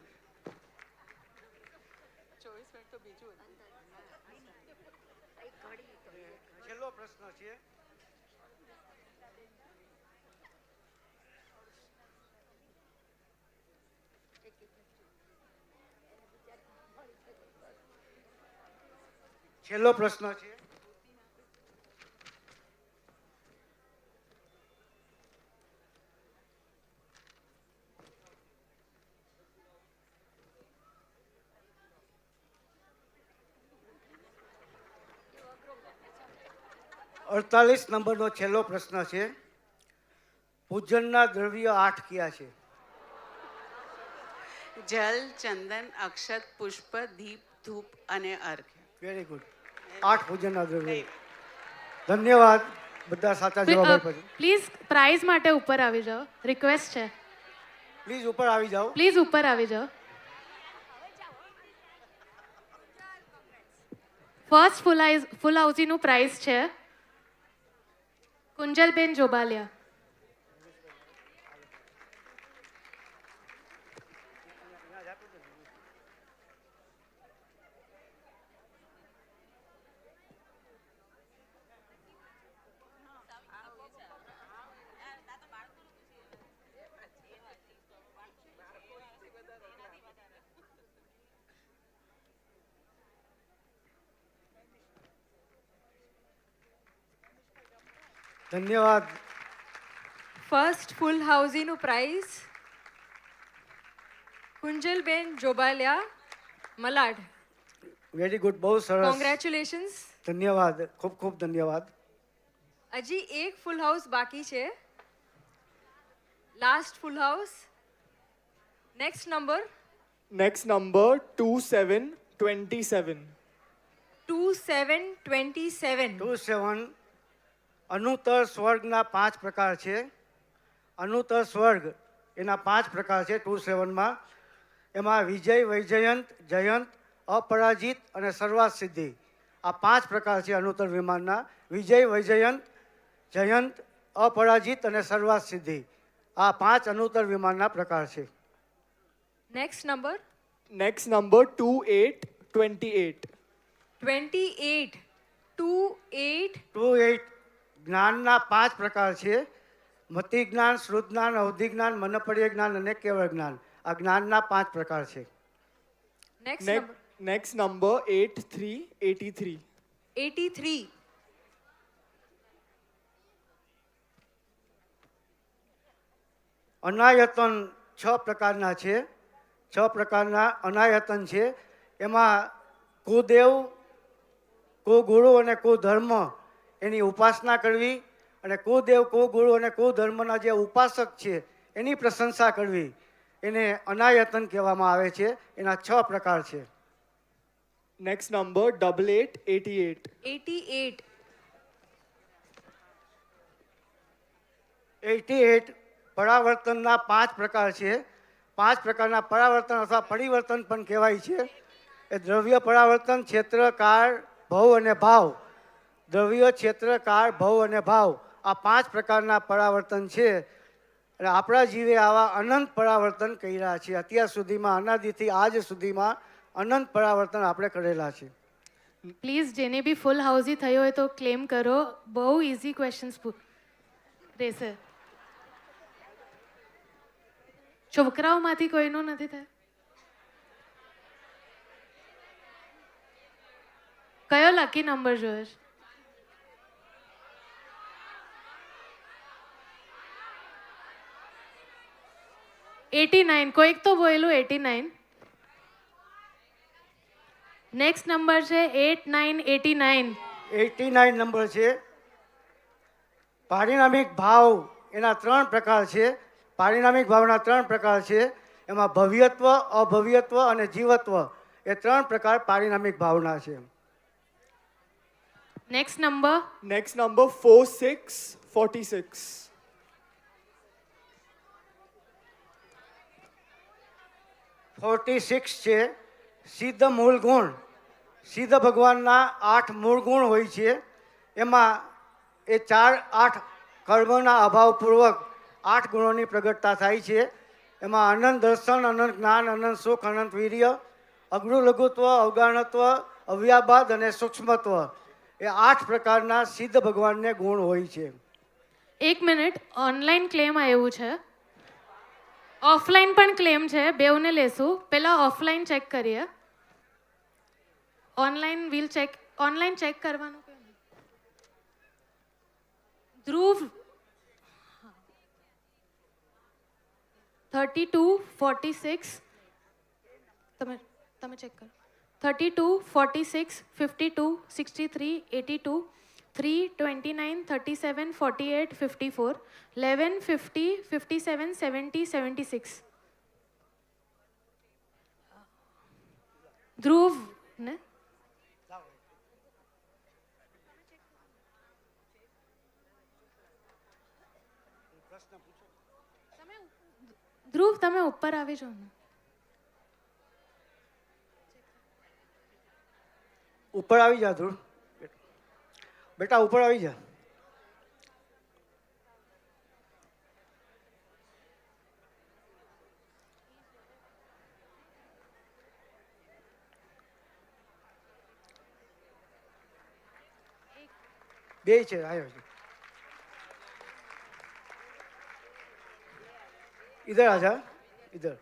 [SPEAKER 9] 24 મિનિટ તો બીજું હતું.
[SPEAKER 2] છેલ્લો પ્રશ્ન છે છેલ્લો પ્રશ્ન છે અડતાલીસ નંબરનો છેલ્લો પ્રશ્ન છે પૂજનના દ્રવ્ય 8 કયા છે?
[SPEAKER 9] જલ, ચંદન, અક્ષત, પુષ્પ, દીપ, ધૂપ અને અર્ઘ્ય.
[SPEAKER 2] Very good. 8 પૂજનના દ્રવ્ય. ધન્યવાદ. બધા સાચા જવાબ આપ્યા છે.
[SPEAKER 4] પ્લીઝ પ્રાઇઝ માટે ઉપર આવી જાઓ. રિક્વેસ્ટ છે.
[SPEAKER 2] પ્લીઝ ઉપર આવી જાઓ.
[SPEAKER 4] પ્લીઝ ઉપર આવી જાઓ. ફર્સ્ટ ફૂલ હાઉસીનું પ્રાઇઝ છે કુંજલબેન જોબાલિયા.
[SPEAKER 2] ધન્યવાદ.
[SPEAKER 3] ફર્સ્ટ ફૂલ હાઉસીનું પ્રાઇઝ કુંજલબેન જોબાલિયા મલાડ.
[SPEAKER 2] વેરી ગુડ, બહુ સરસ,
[SPEAKER 3] કોંગ્રેચ્યુલેશન્સ.
[SPEAKER 2] ધન્યવાદ, ખૂબ ખૂબ ધન્યવાદ.
[SPEAKER 3] હજી એક ફૂલ હાઉસ બાકી છે, last full house. Next number
[SPEAKER 8] Next number 2727.
[SPEAKER 3] 2727.
[SPEAKER 2] 27 અનુત્તર સ્વર્ગના 5 પ્રકાર છે. અનુત્તર સ્વર્ગ એના 5 પ્રકાર છે 27માં. એમાં વિજય, વૈજયંત, જયંત, અપરાજિત અને સર્વાત સિદ્ધિ, આ 5 પ્રકાર છે અનુત્તર વિમાનના. વિજય, વૈજયંત, જયંત, અપરાજિત અને સર્વાત સિદ્ધિ, આ 5 અનુત્તર વિમાનના પ્રકાર છે.
[SPEAKER 3] Next number
[SPEAKER 8] Next number 2828.
[SPEAKER 3] 28. 28.
[SPEAKER 2] 28 જ્ઞાનના 5 પ્રકાર છે. મતિ જ્ઞાન, શ્રુત જ્ઞાન, અવધિ જ્ઞાન, મનપર્ય જ્ઞાન અને કેવળ જ્ઞાન, આ જ્ઞાનના 5 પ્રકાર છે.
[SPEAKER 3] Next
[SPEAKER 8] Ne-
[SPEAKER 3] number
[SPEAKER 8] Next number 8383.
[SPEAKER 3] 83.
[SPEAKER 2] અનાયતન 6 પ્રકારના છે. 6 પ્રકારના અનાયતન છે. એમાં કુદેવ, કુગુરુ અને કુધર્મ એની ઉપાસના કરવી, અને કુદેવ, કુગુરુ અને કુધર્મના જે ઉપાસક છે એની પ્રશંસા કરવી, એને અનાયતન કહેવામાં આવે છે. એના 6 પ્રકાર છે.
[SPEAKER 8] Next number 8888.
[SPEAKER 3] 88.
[SPEAKER 2] 88 પરાવર્તનના 5 પ્રકાર છે. 5 પ્રકારના પરાવર્તન અથવા પરિવર્તન પણ કહેવાય છે. એ દ્રવ્ય પરાવર્તન, ક્ષેત્ર, કાળ, ભવ અને ભાવ. દ્રવ્ય, ક્ષેત્ર, કાળ, ભવ અને ભાવ, આ 5 પ્રકારના પરાવર્તન છે. અને આપણા જીવે આવા અનંત પરાવર્તન કર્યા છે. અત્યાર સુધીમાં, અનાદિથી આજ સુધીમાં અનંત પરાવર્તન આપણે કરેલા છે.
[SPEAKER 4] પ્લીઝ જેને બી ફૂલ હાઉસી થયો હોય તો ક્લેમ કરો. બહુ ઇઝી ક્વેશ્ચન્સ રહેશે. છોકરાઓમાંથી કોઈનું નથી થયું? કયો લકી નંબર જોયો છે? $89. કોઈક તો બોલ્યું 89. નેક્સ્ટ નંબર છે 8989.
[SPEAKER 2] 89 નંબર છે. પારિણામિક ભાવ એના 3 પ્રકાર છે. પારિણામિક ભાવના 3 પ્રકાર છે. એમાં ભવ્યત્વ, અભવ્યત્વ અને જીવત્વ, એ 3 પ્રકાર પારિણામિક ભાવના છે.
[SPEAKER 4] Next number
[SPEAKER 8] Next number 4646.
[SPEAKER 2] 46 છે. સિદ્ધ મૂળ ગુણ. સિદ્ધ ભગવાનના 8 મૂળ ગુણ હોય છે. એમાં એ 8 કર્મના અભાવપૂર્વક 8 ગુણોની પ્રગટતા થાય છે. એમાં અનંત દર્શન, અનંત જ્ઞાન, અનંત સુખ, અનંત વીર્ય, અગ્રુ લઘુત્વ, અવગાહનત્વ, અવ્યાબાદ અને સૂક્ષ્મત્વ, એ 8 પ્રકારના સિદ્ધ ભગવાનને ગુણ હોય છે.
[SPEAKER 4] 1 મિનિટ. ઓનલાઈન ક્લેમ આવ્યું છે, ઓફલાઈન પણ ક્લેમ છે. બેઉને લેશું. પહેલા ઓફલાઈન ચેક કરીએ. Online will check. Online check કરવાનું કેમ? ધ્રુવ 3246. તમે તમે ચેક કરો. 32 46 52 63 82 3 29 37 48 54 11 50 57 70 76. ધ્રુવ ને ધ્રુવ તમે ઉપર આવી જાઓ ને.
[SPEAKER 2] ઉપર આવી જા ધ્રુવ. બેટા ઉપર આવી જા. બે છે, આવ્યો છે. इधर आ जा, इधर.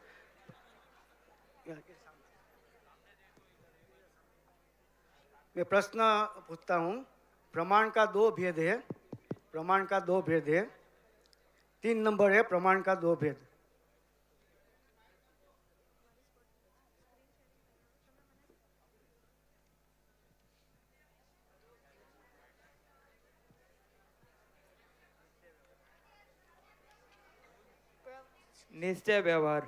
[SPEAKER 2] मैं प्रश्न पूछता हूँ. प्रमाण का 2 भेद है. प्रमाण का 2 भेद है. 3 नंबर है प्रमाण का दो भेद।
[SPEAKER 10] निश्चय व्यवहार।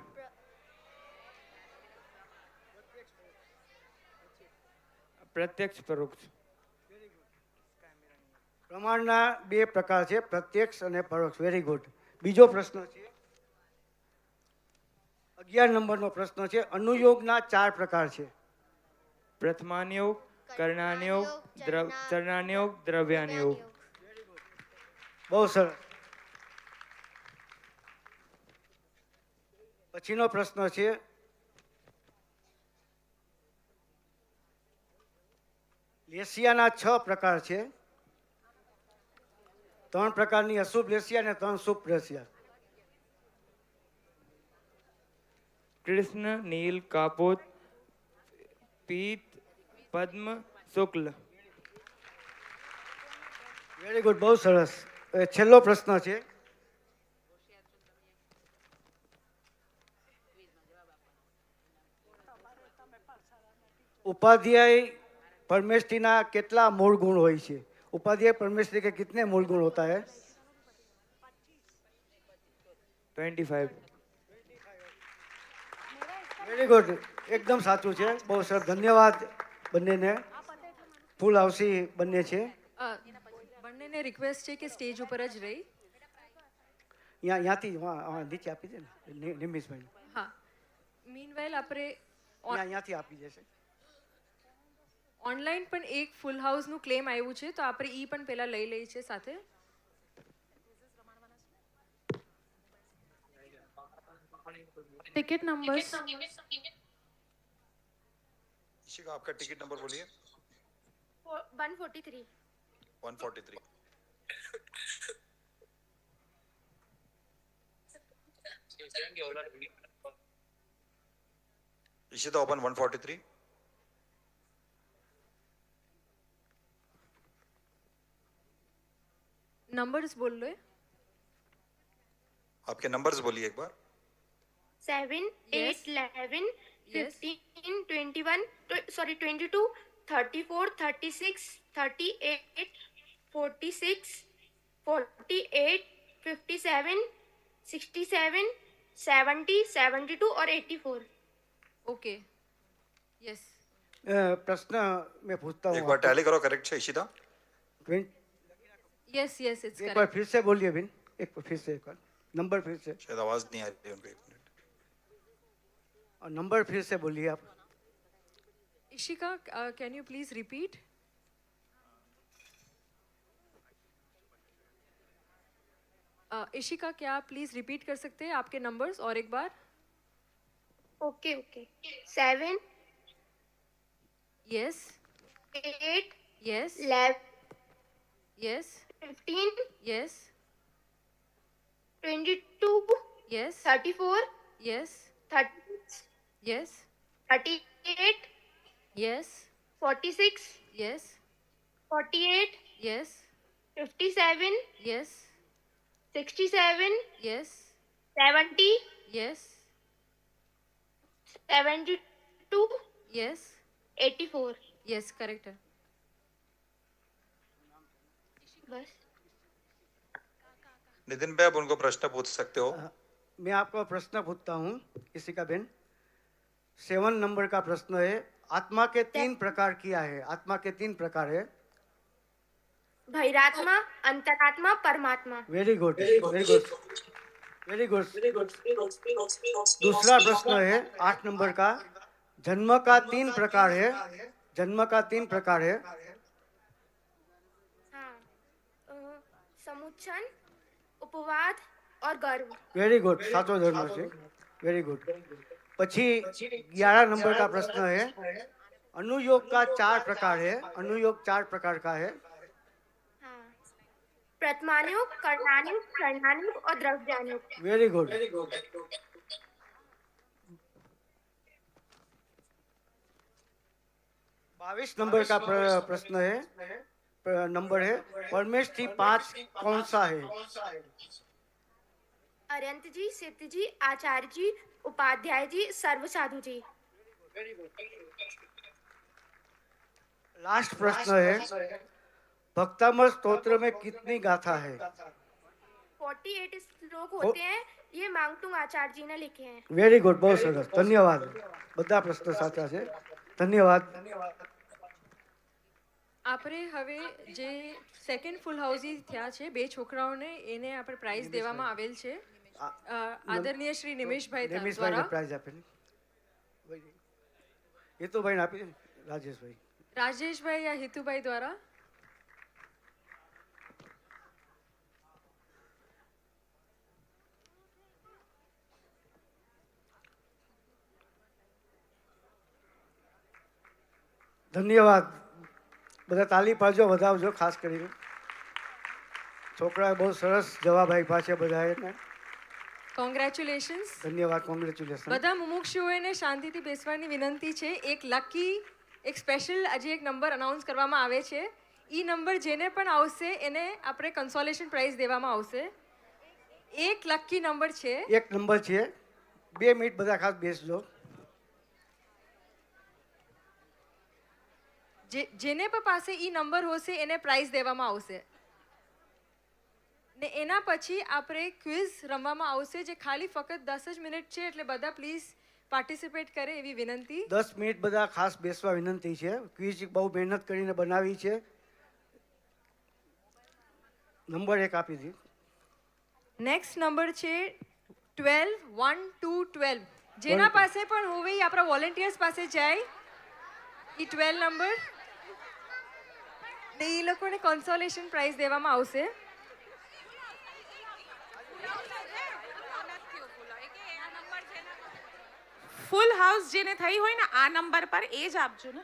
[SPEAKER 10] प्रत्यक्ष परोक्ष।
[SPEAKER 2] પ્રમાણના બે પ્રકાર છે, પ્રત્યક્ષ અને પરોક્ષ. Very good. બીજો પ્રશ્ન છે 11 નંબરનો પ્રશ્ન છે, અનુયોગના 4 પ્રકાર છે.
[SPEAKER 10] प्रथमानुयोग, कर्णानुयोग, चरणानुयोग, द्रव्यानुयोग।
[SPEAKER 2] બહુ સરસ. પછીનો પ્રશ્ન છે લેસિયાના 6 પ્રકાર છે. 3 પ્રકારની અશુભ લેસિયા અને 3 શુભ લેસિયા.
[SPEAKER 10] कृष्ण, नील, कापोत, पीत, पद्म, शुक्ल।
[SPEAKER 2] વેરી ગુડ, બહુ સરસ. હવે છેલ્લો પ્રશ્ન છે उपाध्याय परमेष्ठी कितना मूल गुण હોય છે? उपाध्याय परमेष्ठी के कितने मूल गुण होता है?
[SPEAKER 10] 25।
[SPEAKER 2] વેરી ગુડ, એકદમ સાચું છે. બહુ સરસ, ધન્યવાદ બંનેને. ફૂલ હાઉસી બંને છે.
[SPEAKER 3] બંનેને રિક્વેસ્ટ છે કે સ્ટેજ ઉપર જ રહી.
[SPEAKER 2] ત્યાંથી નીચે આપી દે ને નિમિષભાઈ.
[SPEAKER 3] હા, મીનવાઇલ આપણે
[SPEAKER 2] ત્યાંથી આપી દેશે.
[SPEAKER 3] ઓનલાઈન પણ એક ફૂલ હાઉસનું ક્લેમ આવ્યું છે, તો આપણે ઈ પણ પહેલા લઈ લઈએ છીએ સાથે.
[SPEAKER 4] टिकट नंबर्स
[SPEAKER 11] इशिका, आपका टिकट नंबर बोलिए।
[SPEAKER 5] 143।
[SPEAKER 11] 143। इशिता, ओपन 143।
[SPEAKER 3] नंबर्स बोल लो.
[SPEAKER 11] आपके नंबर्स बोलिए एक बार।
[SPEAKER 5] 7,
[SPEAKER 3] Yes.
[SPEAKER 5] 8, 11,
[SPEAKER 3] Yes.
[SPEAKER 5] 15, 21, 22, 34, 36, 38, 46, 48, 57, 67, 70, 72 और 84।
[SPEAKER 3] Okay, yes.
[SPEAKER 2] પ્રશ્ન मैं पूछता
[SPEAKER 11] एक
[SPEAKER 2] हूँ
[SPEAKER 11] बार टैली करो, करेक्ट है इशिता?
[SPEAKER 3] यस यस, इट्स
[SPEAKER 2] एक बार
[SPEAKER 3] करेक्ट.
[SPEAKER 2] फिर से बोलिए बिन, एक बार फिर से, एक बार नंबर फिर से,
[SPEAKER 11] शायद आवाज नहीं आ रही है उनको, एक मिनट।
[SPEAKER 2] और नंबर फिर से बोलिए आप.
[SPEAKER 3] Ishika, can you please repeat? Ishika, क्या आप प्लीज रिपीट कर सकते हैं आपके नंबर्स और एक बार?
[SPEAKER 5] Okay okay. 7,
[SPEAKER 3] yes
[SPEAKER 5] 8,
[SPEAKER 3] yes
[SPEAKER 5] 11,
[SPEAKER 3] yes
[SPEAKER 5] 15,
[SPEAKER 3] yes
[SPEAKER 5] 22,
[SPEAKER 3] yes
[SPEAKER 5] 34,
[SPEAKER 3] yes
[SPEAKER 5] 36,
[SPEAKER 3] yes
[SPEAKER 5] 38,
[SPEAKER 3] yes
[SPEAKER 5] 46,
[SPEAKER 3] yes
[SPEAKER 5] 48,
[SPEAKER 3] yes
[SPEAKER 5] 57,
[SPEAKER 3] yes
[SPEAKER 5] 67,
[SPEAKER 3] yes
[SPEAKER 5] 70,
[SPEAKER 3] yes
[SPEAKER 5] 72,
[SPEAKER 3] yes
[SPEAKER 5] 84।
[SPEAKER 3] Yes, correct है.
[SPEAKER 5] बस।
[SPEAKER 11] नितिन भाई, आप उनको प्रश्न पूछ सकते हो।
[SPEAKER 2] मैं आपको प्रश्न पूछता हूँ किसी का बेन. 7 नंबर का प्रश्न है, आत्मा के 3 प्रकार किया है. आत्मा के 3 प्रकार है.
[SPEAKER 5] भैरात्मा, अंतरात्मा, परमात्मा।
[SPEAKER 2] Very good, very good, very good. दूसरा प्रश्न है 8 नंबर का, जन्म का 3 प्रकार है. जन्म का 3 प्रकार है.
[SPEAKER 5] हाँ, समुच्चन, उपवाद और गर्व।
[SPEAKER 2] वेरी गुड, साचो जन्म से. Very good. પછી 11 नंबर का प्रश्न है, अनुयोग का 4 प्रकार है. अनुयोग 4 प्रकार का है.
[SPEAKER 5] हाँ, प्रथमानुयोग, कर्णानुयोग, चरणानुयोग और द्रव्यानुयोग।
[SPEAKER 2] Very good. 22 नंबर का प्रश्न है, नंबर है, परमेश थी 5 कौन सा है?
[SPEAKER 5] अरंत जी, सिद्ध जी, आचार्य जी, उपाध्याय जी, सर्व साधु जी।
[SPEAKER 2] लास्ट प्रश्न है, भक्तामृत स्तोत्र में कितनी गाथा है?
[SPEAKER 5] 48 श्लोक होते हैं, ये मांगटुंग आचार्य जी ने लिखे हैं।
[SPEAKER 2] વેરી ગુડ, બહુ સરસ, ધન્યવાદ. બધા પ્રશ્નો સાચા છે, ધન્યવાદ.
[SPEAKER 3] આપણે હવે જે સેકન્ડ ફૂલ હાઉસી થયા છે બે છોકરાઓને એને આપણે પ્રાઇઝ દેવામાં આવેલ છે આદરણીય શ્રી નિમેશભાઈ
[SPEAKER 2] નિમેશભાઈને
[SPEAKER 3] દ્વારા
[SPEAKER 2] પ્રાઇઝ આપે ને હેતુભાઈને આપી દે ને, રાજેશભાઈ.
[SPEAKER 3] રાજેશભાઈ या હિતુભાઈ દ્વારા
[SPEAKER 2] ધન્યવાદ. બધા તાલી પાડજો, વધાવજો. ખાસ કરીને છોકરાએ બહુ સરસ જવાબ આપ્યા છે બધાએ.
[SPEAKER 3] કોંગ્રેચ્યુલેશન્સ.
[SPEAKER 2] ધન્યવાદ, કોંગ્રેચ્યુલેશન.
[SPEAKER 3] બધા મુમુક્ષુઓને શાંતિથી બેસવાની વિનંતી છે. એક લકી એક સ્પેશિયલ આજે એક નંબર અનાઉન્સ કરવામાં આવે છે. એ નંબર જેને પણ આવશે એને આપણે કન્સોલેશન પ્રાઇઝ દેવામાં આવશે. એક લકી નંબર છે.
[SPEAKER 2] એક નંબર છે. 2 મિનિટ બધા ખાસ બેસજો.
[SPEAKER 3] જેને પણ પાસે ઈ નંબર હશે એને પ્રાઇઝ દેવામાં આવશે ને એના પછી આપણે ક્વિઝ રમવામાં આવશે જે ખાલી ફક્ત 10 જ મિનિટ છે એટલે બધા પ્લીઝ પાર્ટિસિપેટ કરે એવી વિનંતી.
[SPEAKER 2] 10 મિનિટ બધા ખાસ બેસવા વિનંતી છે. ક્વિઝ બહુ મહેનત કરીને બનાવી છે. નંબર 1 આપી દી.
[SPEAKER 3] નેક્સ્ટ નંબર છે 12 1 2 12. જેના પાસે પણ હોવે એ આપણા વોલેન્ટિયર્સ પાસે જાય. ઈ 12 નંબર ને એ લોકોને કોન્સોલેશન પ્રાઇઝ દેવામાં આવશે.
[SPEAKER 6] ફૂલ હાઉસ જેને થઈ હોય ને આ નંબર પર એ જ આપજો ને.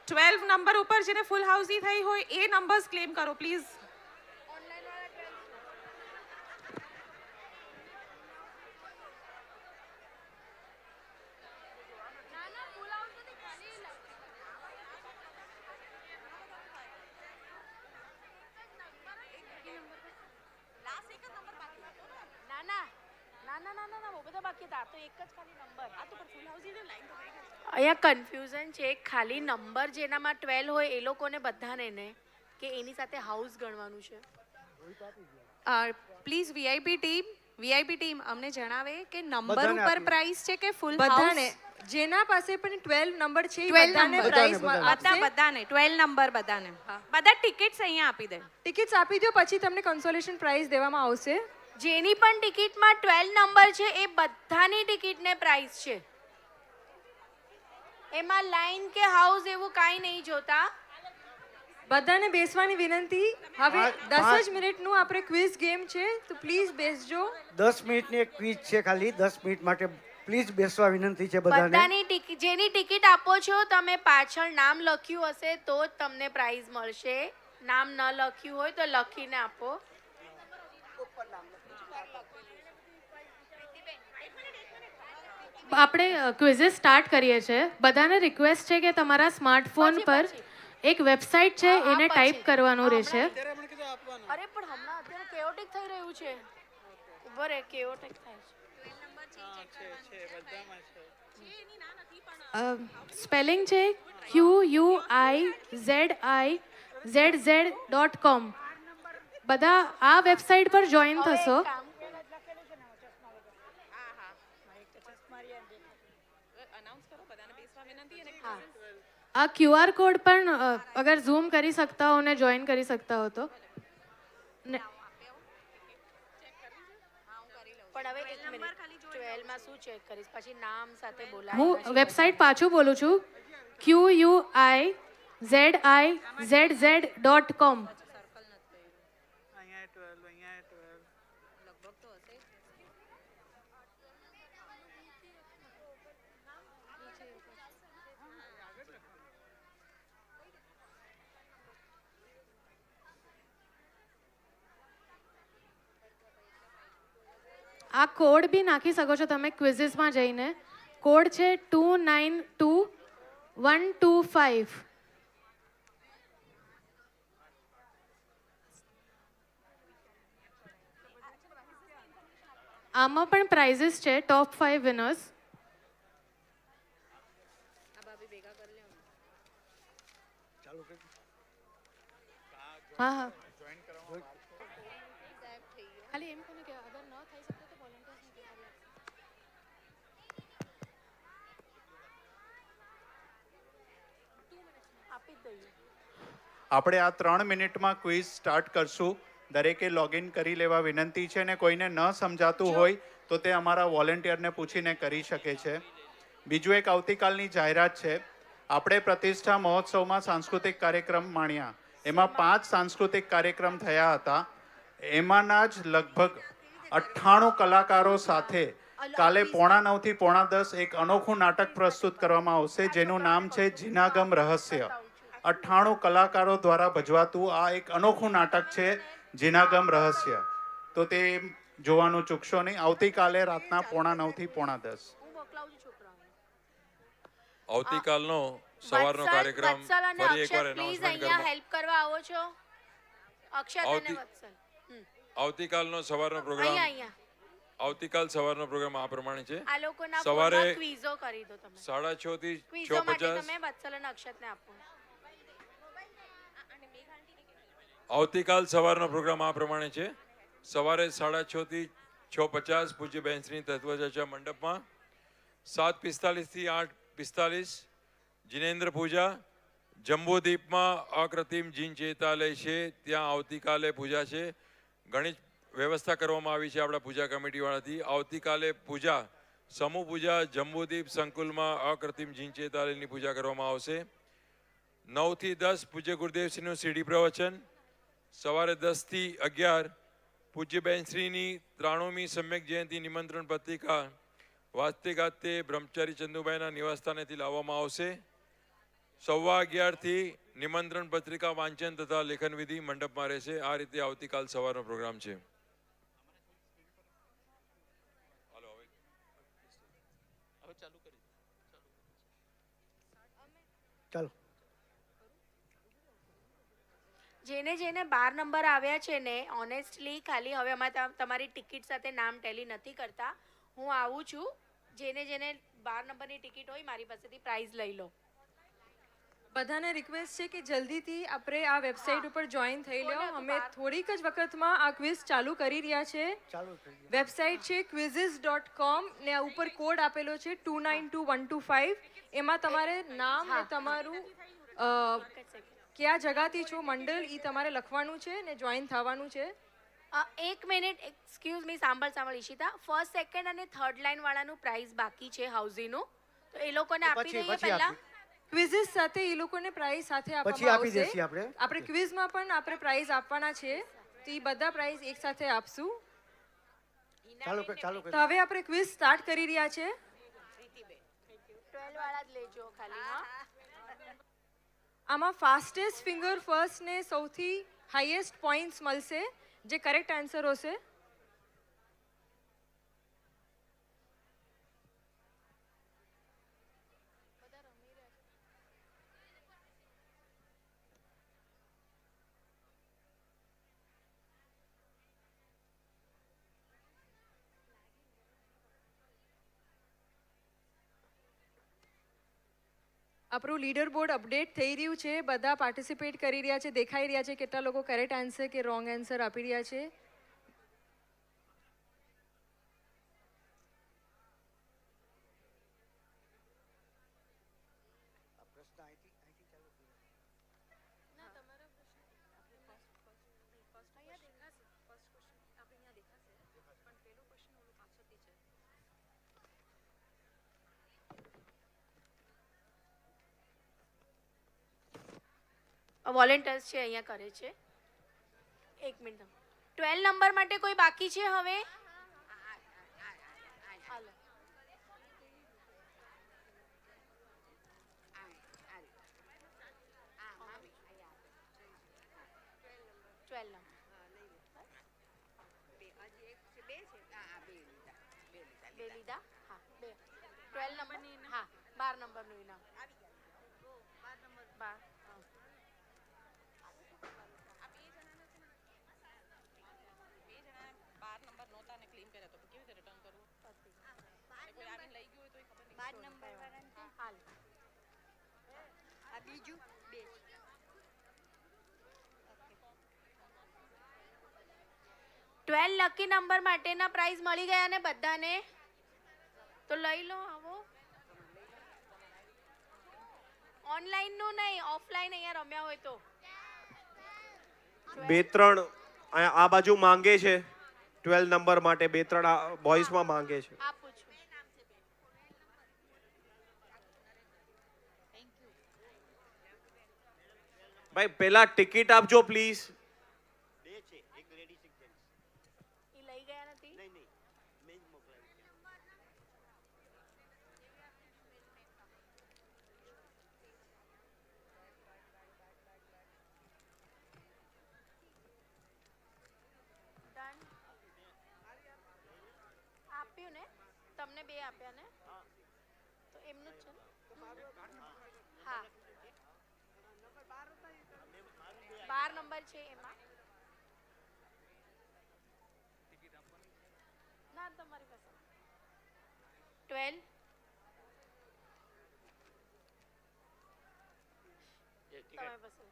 [SPEAKER 6] 12 નંબર ઉપર જેને ફૂલ હાઉસી થઈ હોય એ નંબર્સ ક્લેમ કરો પ્લીઝ.
[SPEAKER 5] અહીંયા કન્ફ્યુઝન છે. ખાલી નંબર જેનામાં 12 હોય એ લોકોને બધાને ને કે એની સાથે હાઉસ ગણવાનું છે.
[SPEAKER 12] પ્લીઝ વીઆઈપી ટીમ અમને જણાવે કે નંબર
[SPEAKER 2] બધાને
[SPEAKER 12] ઉપર
[SPEAKER 2] આપીએ.
[SPEAKER 12] પ્રાઇસ છે કે ફૂલ
[SPEAKER 3] બધાને
[SPEAKER 12] હાઉસ.
[SPEAKER 3] જેના પાસે પણ 12 નંબર છે એ
[SPEAKER 12] 12
[SPEAKER 3] બધાને
[SPEAKER 12] નંબર.
[SPEAKER 3] પ્રાઇઝ
[SPEAKER 2] બધાને.
[SPEAKER 12] બધાને 12 નંબર બધાને બધા ટિકિટ્સ અહીંયા આપી દે.
[SPEAKER 3] ટિકિટ્સ આપી દો પછી તમને કન્સોલેશન પ્રાઇઝ દેવામાં આવશે.
[SPEAKER 5] જેની પણ ટિકિટમાં 12 નંબર છે એ બધાની ટિકિટને પ્રાઇસ છે. એમાં લાઈન કે હાઉસ એવું કાંઈ નહીં જોતા.
[SPEAKER 3] બધાને બેસવાની વિનંતી. હવે 10
[SPEAKER 2] પાંચ-
[SPEAKER 3] જ મિનિટનું આપણે ક્વિઝ ગેમ છે તો પ્લીઝ બેસજો.
[SPEAKER 2] 10 મિનિટની એક ક્વિઝ છે ખાલી. 10 મિનિટ માટે પ્લીઝ બેસવા વિનંતી છે બધાને.
[SPEAKER 5] બધાની ટિકિટ જેની ટિકિટ આપો છો તમે પાછળ નામ લખ્યું હશે તો જ તમને પ્રાઇઝ મળશે. નામ ન લખ્યું હોય તો લખીને આપો.
[SPEAKER 4] આપણે ક્વિઝિસ સ્ટાર્ટ કરીએ છીએ. બધાને રિક્વેસ્ટ છે કે તમારા સ્માર્ટફોન પર એક વેબસાઇટ છે એને ટાઈપ કરવાનું રહેશે.
[SPEAKER 5] અરે પણ હમણાં અત્યારે કેઓટિક થઈ રહ્યું છે. ઉભો રે, કેઓટિક થાય છે.
[SPEAKER 4] સ્પેલિંગ છે QUIZIZZ.com. બધા આ વેબસાઇટ પર જોઈન થશો. આ QR કોડ પણ અગર ઝૂમ કરી सकता हो ને જોઈન કરી सकता हो તો
[SPEAKER 5] પણ હવે એક મિનિટ 12 માં શું ચેક કરીશ પછી નામ સાથે બોલાય.
[SPEAKER 4] હું વેબસાઇટ પાછું બોલું છું QUIZIZZ.com. આ કોડ બી નાખી શકો છો તમે ક્વિઝિસમાં જઈને. કોડ છે 292125. આમાં પણ પ્રાઇઝીસ છે, ટોપ 5 વિનર્સ. હા હા ખાલી એમ કોને કે અગર ન થઈ શકે તો વોલન્ટિયર્સને કહેવાય.
[SPEAKER 5] આપી જ દઈએ.
[SPEAKER 13] આપણે આ 3 મિનિટમાં ક્વિઝ સ્ટાર્ટ કરશું. દરેકે લોગિન કરી લેવા વિનંતી છે ને કોઈને ન સમજાતું હોય તો તે અમારા વોલેન્ટિયરને પૂછીને કરી શકે છે. બીજું એક આવતીકાલની જાહેરાત છે. આપણે પ્રતિષ્ઠા મહોત્સવમાં સાંસ્કૃતિક કાર્યક્રમ માણ્યા. એમાં 5 સાંસ્કૃતિક કાર્યક્રમ થયા હતા. એમાંના જ લગભગ 98 કલાકારો સાથે કાલે 8:45 થી 9:45 એક અનોખું નાટક પ્રસ્તુત કરવામાં આવશે જેનું નામ છે જીનાગમ રહસ્ય. 98 કલાકારો દ્વારા ભજવાતું આ એક અનોખું નાટક છે જીનાગમ રહસ્ય. તો તે જોવાનું ચૂકશો નહીં. આવતીકાલે રાતના 8:45 થી 9:45.
[SPEAKER 5] હું મોકલાવું છું છોકરાઓને.
[SPEAKER 14] આવતીકાલનો સવારનો કાર્યક્રમ
[SPEAKER 5] વત્સલ અને
[SPEAKER 14] ફરી એકવાર
[SPEAKER 5] અક્ષત પ્લીઝ
[SPEAKER 14] એનાઉન્સમેન્ટ
[SPEAKER 5] અહીંયા
[SPEAKER 14] કરવા.
[SPEAKER 5] હેલ્પ કરવા આવો છો. અક્ષત અને વત્સલ
[SPEAKER 14] આવતીકાલનો સવારનો પ્રોગ્રામ
[SPEAKER 5] અહીંયા
[SPEAKER 14] આવતીકાલ સવારનો પ્રોગ્રામ આ પ્રમાણે છે.
[SPEAKER 5] આ લોકોના
[SPEAKER 14] સવારે
[SPEAKER 5] ફોનમાં ક્વિઝો કરી દો તમે.
[SPEAKER 14] 6:30 થી
[SPEAKER 5] ક્વિઝો માટે
[SPEAKER 14] 6:50.
[SPEAKER 5] તમે વત્સલ અને અક્ષતને આપો.
[SPEAKER 14] આવતીકાલ સવારનો પ્રોગ્રામ આ પ્રમાણે છે. સવારે 6:30 થી 6:50 પૂજ્ય બહેનશ્રી તત્વચર્ચા મંડપમાં. 7:45 થી 8:45 જિનેન્દ્ર પૂજા. જંબુદ્વીપમાં અકૃત્રિમ જીન ચેતાલય છે, ત્યાં આવતીકાલે પૂજા છે. ઘણી વ્યવસ્થા કરવામાં આવી છે આપણા પૂજા કમિટીવાળાથી. આવતીકાલે પૂજા સમૂહ પૂજા જંબુદ્વીપ સંકુલમાં અકૃત્રિમ જીન ચેતાલયની પૂજા કરવામાં આવશે. 9 થી 10 પૂજ્ય ગુરુદેવશ્રીનું સીડી પ્રવચન. સવારે 10 થી 11 પૂજ્ય બહેનશ્રીની 93મી સમ્યક જયંતિ નિમંત્રણ પત્રિકા વાસ્તે ગાતે બ્રહ્મચારી ચંદુભાઈના નિવાસસ્થાનેથી લાવવામાં આવશે. 11:15 થી નિમંત્રણ પત્રિકા વાંચન તથા લેખન વિધિ મંડપમાં રહેશે. આ રીતે આવતીકાલ સવારનો પ્રોગ્રામ છે.
[SPEAKER 2] ચાલો.
[SPEAKER 5] જેને જેને 12 નંબર આવ્યા છે ને ઓનેસ્ટલી ખાલી હવે અમારે તમારી ટિકિટ સાથે નામ ટેલી નથી કરતા. હું આવું છું. જેને જેને 12 નંબરની ટિકિટ હોય મારી પાસેથી પ્રાઇઝ લઈ લો.
[SPEAKER 3] બધાને રિક્વેસ્ટ છે કે જલ્દીથી આપણે આ વેબસાઇટ ઉપર જોઈન થઈ લો. અમે થોડીક જ વખતમાં આ ક્વિઝ ચાલુ કરી રહ્યા છે. વેબસાઇટ છે quizzes.com ને આ ઉપર કોડ આપેલો છે 292125. એમાં તમારે નામ ને તમારું કયા જગાથી છો મંડળ એ તમારે લખવાનું છે ને જોઈન થવાનું છે.
[SPEAKER 5] 1 મિનિટ એક્સક્યુઝ મી. સાંભળ ઈશિતા. ફર્સ્ટ સેકન્ડ અને થર્ડ લાઈન વાળાનું પ્રાઇઝ બાકી છે હાઉસીનું, તો એ લોકોને આપી દઈએ પહેલા.
[SPEAKER 3] ક્વિઝિસ સાથે એ લોકોને પ્રાઇઝ સાથે આપવામાં આવશે. આપણે ક્વિઝમાં પણ આપણે પ્રાઇઝ આપવાના છે, તો એ બધા પ્રાઇઝ એક સાથે આપશું. તો હવે આપણે ક્વિઝ સ્ટાર્ટ કરી રહ્યા છે.
[SPEAKER 5] 12 વાળા જ લેજો ખાલી. હા,
[SPEAKER 3] આમાં ફાસ્ટેસ્ટ ફિંગર ફર્સ્ટ ને સૌથી હાઈએસ્ટ પોઈન્ટ્સ મળશે જે કરેક્ટ આન્સર હશે. આપણું લીડર બોર્ડ અપડેટ થઈ રહ્યું છે. બધા પાર્ટિસિપેટ કરી રહ્યા છે. દેખાઈ રહ્યા છે કેટલા લોકો કરેક્ટ આન્સર કે રોંગ આન્સર આપી રહ્યા છે.
[SPEAKER 5] વોલેન્ટિયર્સ છે અહીંયા કરે છે. 1 મિનિટ. 12 નંબર માટે કોઈ બાકી છે હવે? હાલો. બે લીધા? હા, 2. 12 નંબરની હા 12 નંબરનું ઇનામ. 12.
[SPEAKER 7] નંબર નહોતા ને ક્લેમ કર્યા તો કેવી રીતે રિટર્ન
[SPEAKER 5] ટ્વેલ્વ લકી નંબર માટેના પ્રાઇઝ મળી ગયા ને બધાને, તો લઈ લો. આવો ઓનલાઈન નું નહીં, ઓફલાઈન અહીંયા રમ્યા હોય તો.
[SPEAKER 1] બે ત્રણ આ બાજુ માંગે છે 12 નંબર માટે, બે ત્રણ બોયઝમાં માંગે છે.
[SPEAKER 5] આપું છું.
[SPEAKER 1] ભાઈ પેલા ટિકિટ આપજો પ્લીઝ.
[SPEAKER 5] ઈ લઈ ગયા નથી. Done. આપ્યું ને તમને, બે આપ્યા ને, તો એમનું જ છે ને? હા 12 નંબર છે એમાં. ના તમારી પાસે 12 તમારી પાસે.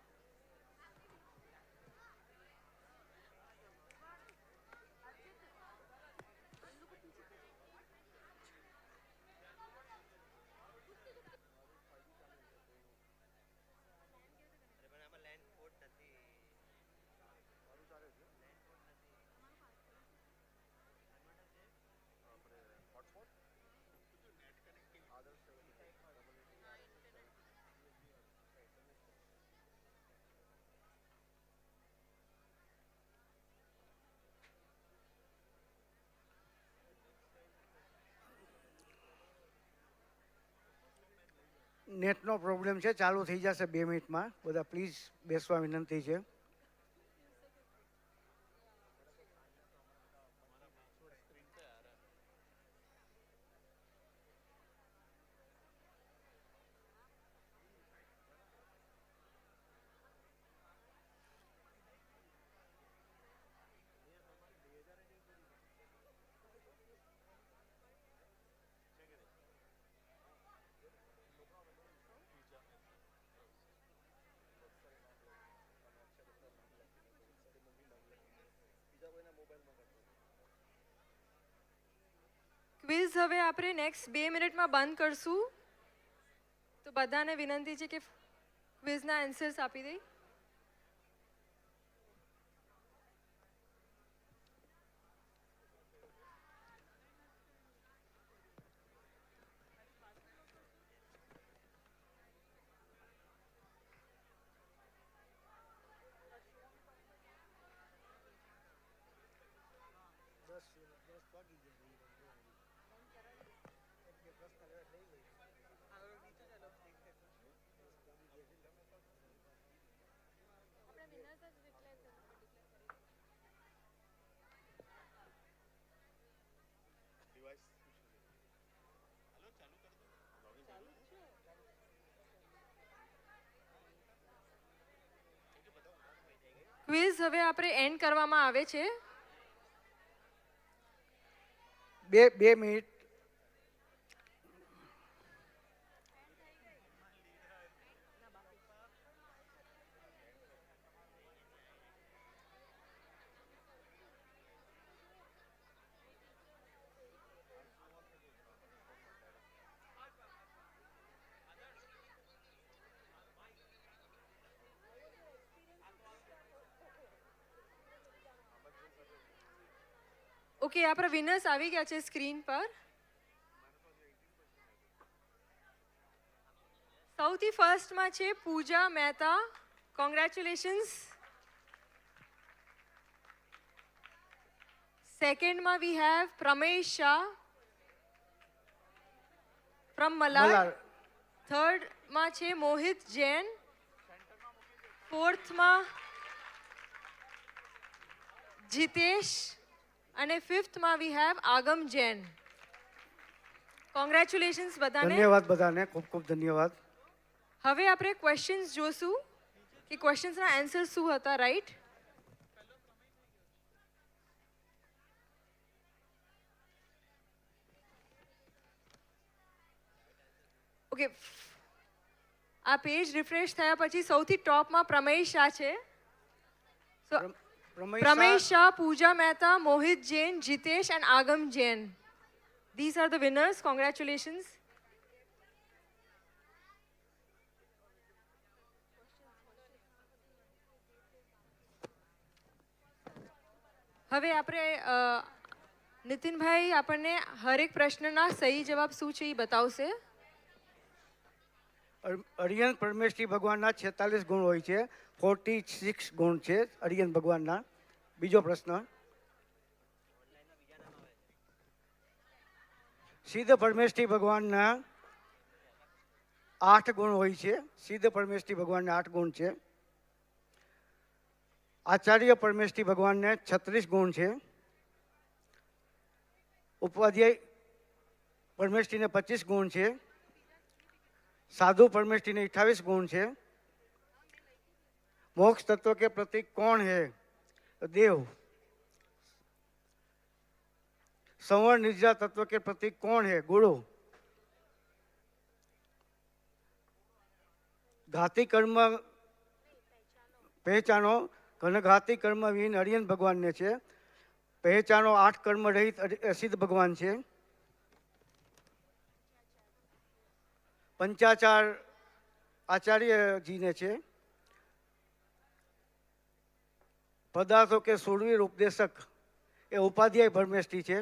[SPEAKER 2] નેટનો પ્રોબ્લેમ છે, ચાલુ થઈ જશે 2 મિનિટમાં. બધા પ્લીઝ બેસવા વિનંતી છે.
[SPEAKER 3] ક્વિઝ હવે આપણે નેક્સ્ટ 2 મિનિટમાં બંધ કરશું, તો બધાને વિનંતી છે કે ક્વિઝના આન્સર્સ આપી દઈ. ક્વિઝ હવે આપણે એન્ડ કરવામાં આવે છે.
[SPEAKER 2] 2 મિનિટ.
[SPEAKER 3] ઓકે, આપણા વિનર્સ આવી ગયા છે સ્ક્રીન પર. સૌથી ફર્સ્ટમાં છે પૂજા મહેતા. કોંગ્રેચ્યુલેશન્સ. સેકન્ડમાં we have Pramesh Shah from Malad. થર્ડમાં છે મોહિત જૈન. ફોર્થમાં જીતેશ. અને ફિફ્થમાં we have Agam Jain. Congratulations બધાને.
[SPEAKER 2] ધન્યવાદ બધાને, ખૂબ ખૂબ ધન્યવાદ.
[SPEAKER 3] હવે આપણે ક્વેશ્ચન્સ જોશું કે ક્વેશ્ચન્સના આન્સર શું હતા, રાઈટ? ઓકે, આ પેજ રિફ્રેશ થયા પછી સૌથી ટોપમાં પ્રમેય શાહ છે. So, પ્રમેય શાહ, પૂજા મહેતા, મોહિત Jain, Jitesh and આગમ Jain. These are the winners. Congratulations. હવે આપણે નીતિનભાઈ આપણને હરેક પ્રશ્નના સહી જવાબ શું છે એ બતાવશે.
[SPEAKER 2] અરિયન પરમેશ્વરી ભગવાનના 46 ગુણ હોય છે. 46 ગુણ છે અરિયન ભગવાનના. બીજો પ્રશ્ન. સિદ્ધ પરમેશ્વરી ભગવાનના 8 ગુણ હોય છે. સિદ્ધ પરમેશ્વરી ભગવાનના 8 ગુણ છે. આચાર્ય પરમેશ્વરી ભગવાનને 36 ગુણ છે. ઉપાધ્યાય પરમેશ્વરીને 25 ગુણ છે. साधु परमेश्वरी ने 28 गुण है. मोक्ष तत्व के प्रतीक कौन है? देव. संवरण निद्रा तत्व के प्रतीक कौन है? गुरु. घाती कर्म पहचानो. घनघाती कर्म विहीन अरियन भगवान ने छे. पहचानो 8 कर्म रहित सिद्ध भगवान छे. पंचाचार आचार्य जी ने छे. पदार्थों के सूरवीर उपदेशक ये उपाध्याय परमेश्वरी छे.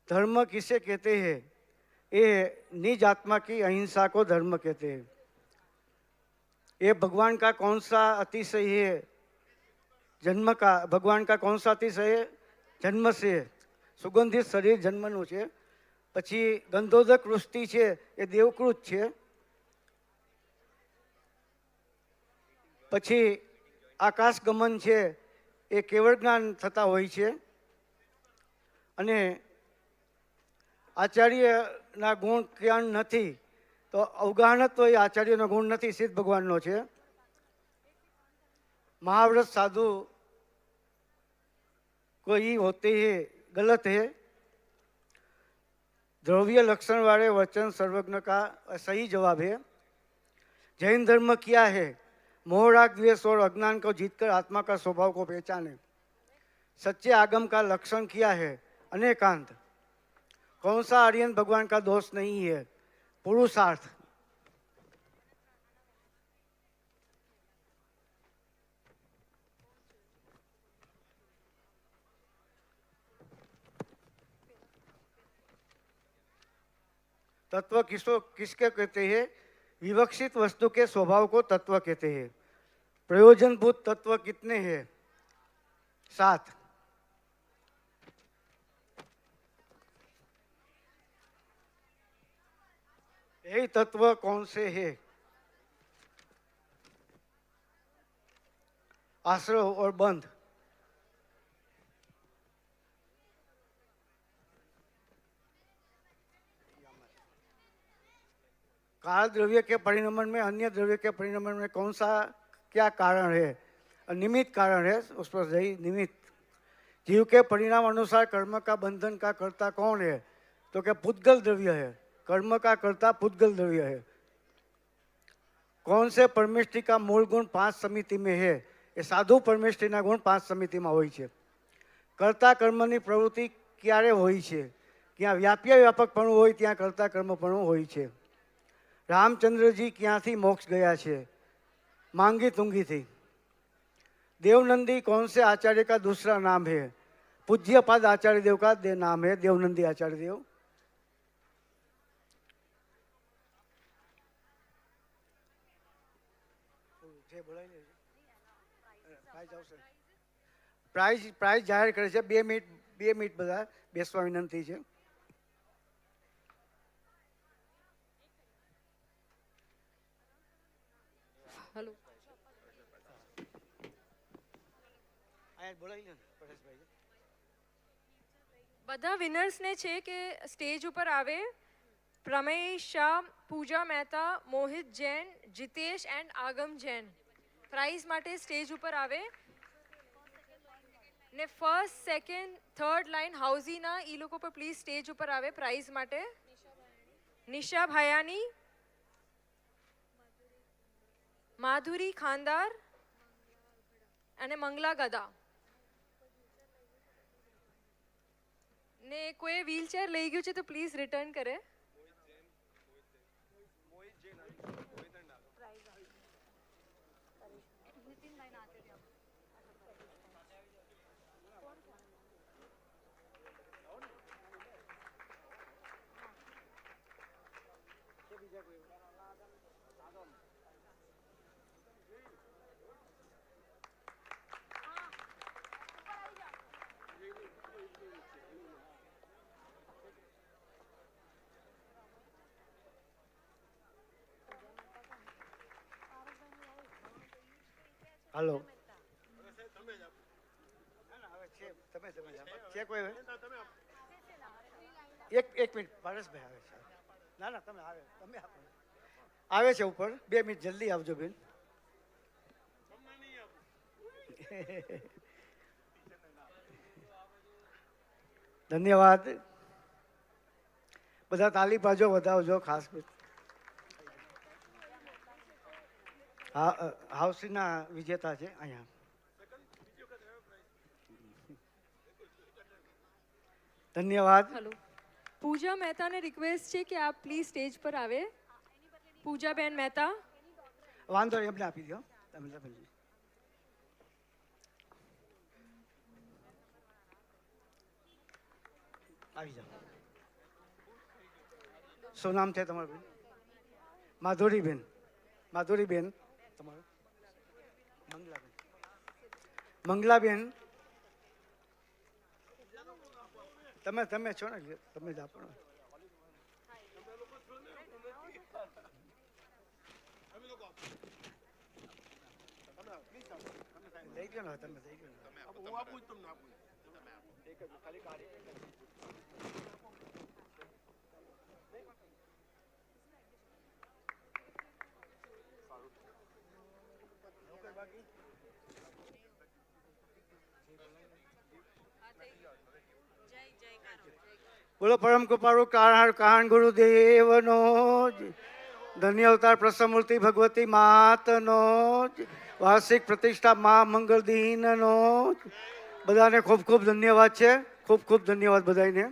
[SPEAKER 2] धर्म किसे कहते हैं? ये निज आत्मा की अहिंसा को धर्म कहते हैं. ये भगवान का कौन सा अतिशय है? जन्म का. भगवान का कौन सा अतिशय है? जन्म से. सुगंधित शरीर जन्मनु छे. પછી ગંધોદક વૃષ્ટિ છે એ દેવકૃત છે. પછી આકાશ ગમન છે એ કેવળ જ્ઞાન થતા હોય છે. અને આચાર્યના ગુણ જ્ઞાન નથી તો અવગાહનત્વ એ આચાર્યનો ગુણ નથી, સિદ્ધ ભગવાનનો છે. महाव्रत साधु कोई होते हैं गलत है. द्रव्य लक्षण वाले वचन सर्वज्ञ का सही जवाब है. जैन धर्म क्या है? मोह राग द्वेष और अज्ञान को जीतकर आत्मा का स्वभाव को पहचाने. सच्चे आगम का लक्षण क्या है? अनेकांत. कौन सा आर्यन भगवान का दोष नहीं है? पुरुषार्थ. तत्व किसके कहते हैं? विवक्षित वस्तु के स्वभाव को तत्व कहते हैं. प्रयोजनभूत तत्व कितने हैं? 7. यही तत्व कौन से है? आश्रव और बंध. काल द्रव्य के परिणमन में अन्य द्रव्य के परिणमन में कौन सा क्या कारण है? निमित्त कारण है. उस पर सही निमित्त. जीव के परिणाम अनुसार कर्म का बंधन का कर्ता कौन है? तो क्या पुद्गल द्रव्य है. कर्म का कर्ता पुद्गल द्रव्य है. कौन से परमेष्टि का मूल गुण 5 समिति में है? ये साधु परमेष्टि ना गुण 5 समिति में होय छे. कर्ता कर्मनी प्रवृत्ति क्यारे होय छे? क्यां व्याप्य व्यापकपणुं होय त्यां कर्ता कर्मपणुं होय छे. रामचंद्र जी क्यांथी मोक्ष गया छे? मांगी तुंगी थी. देवनंदी कौन से आचार्य का दूसरा नाम है? पूज्यपाद आचार्य देव का नाम है देवनंदी आचार्य देव. प्राइज जाहिर करे छे. 2 मिनिट बधा बेसवा विनंती छे.
[SPEAKER 3] हेलो બધા વિનર્સને છે કે સ્ટેજ ઉપર આવે. પ્રમેય શાહ, પૂજા મહેતા, મોહિત જૈન, જીતેશ એન્ડ આગમ જૈન પ્રાઇઝ માટે સ્ટેજ ઉપર આવે. ને ફર્સ્ટ, સેકન્ડ, થર્ડ લાઇન હાઉઝીના એ લોકો પર પ્લીઝ સ્ટેજ ઉપર આવે પ્રાઇઝ માટે. નિશા ભાયાની, માધુરી ખાનદાર અને મંગલા ગદા. ને કોઈ વ્હીલચેર લઈ ગયું છે તો પ્લીઝ રિટર્ન કરે.
[SPEAKER 2] હાલો છે કોઈ એક મિનિટ પારસભાઈ આવે છે. ના ના તમે આવે છે ઉપર. 2 મિનિટ જલ્દી આવજો બેન. ધન્યવાદ. બધા તાલી બાજો વધાવજો ખાસ. હાઉસીના વિજેતા છે અહીંયા. ધન્યવાદ.
[SPEAKER 3] હેલો, પૂજા મહેતાને રિક્વેસ્ટ છે કે આપ પ્લીઝ સ્ટેજ પર આવે. પૂજાબેન મહેતા.
[SPEAKER 2] વાંધો નહીં, એમને આપી દો. તમે આવી જાઓ. શું નામ છે તમારું બેન? માધુરીબેન. માધુરીબેન તમારું? મંગલાબેન. મંગલાબેન તમે છો ને, તમે જ આપો. લઈ ગયો ને તમે લઈ ગયો. બોલો પરમ કૃપાળુ કાહણ ગુરુદેવનો ધન્ય અવતાર પ્રસમૂર્તિ ભગવતી માતનો વાર્ષિક પ્રતિષ્ઠા મા મંગળ દિનનો બધાને ખૂબ ખૂબ ધન્યવાદ છે. ખૂબ ખૂબ ધન્યવાદ બધાને.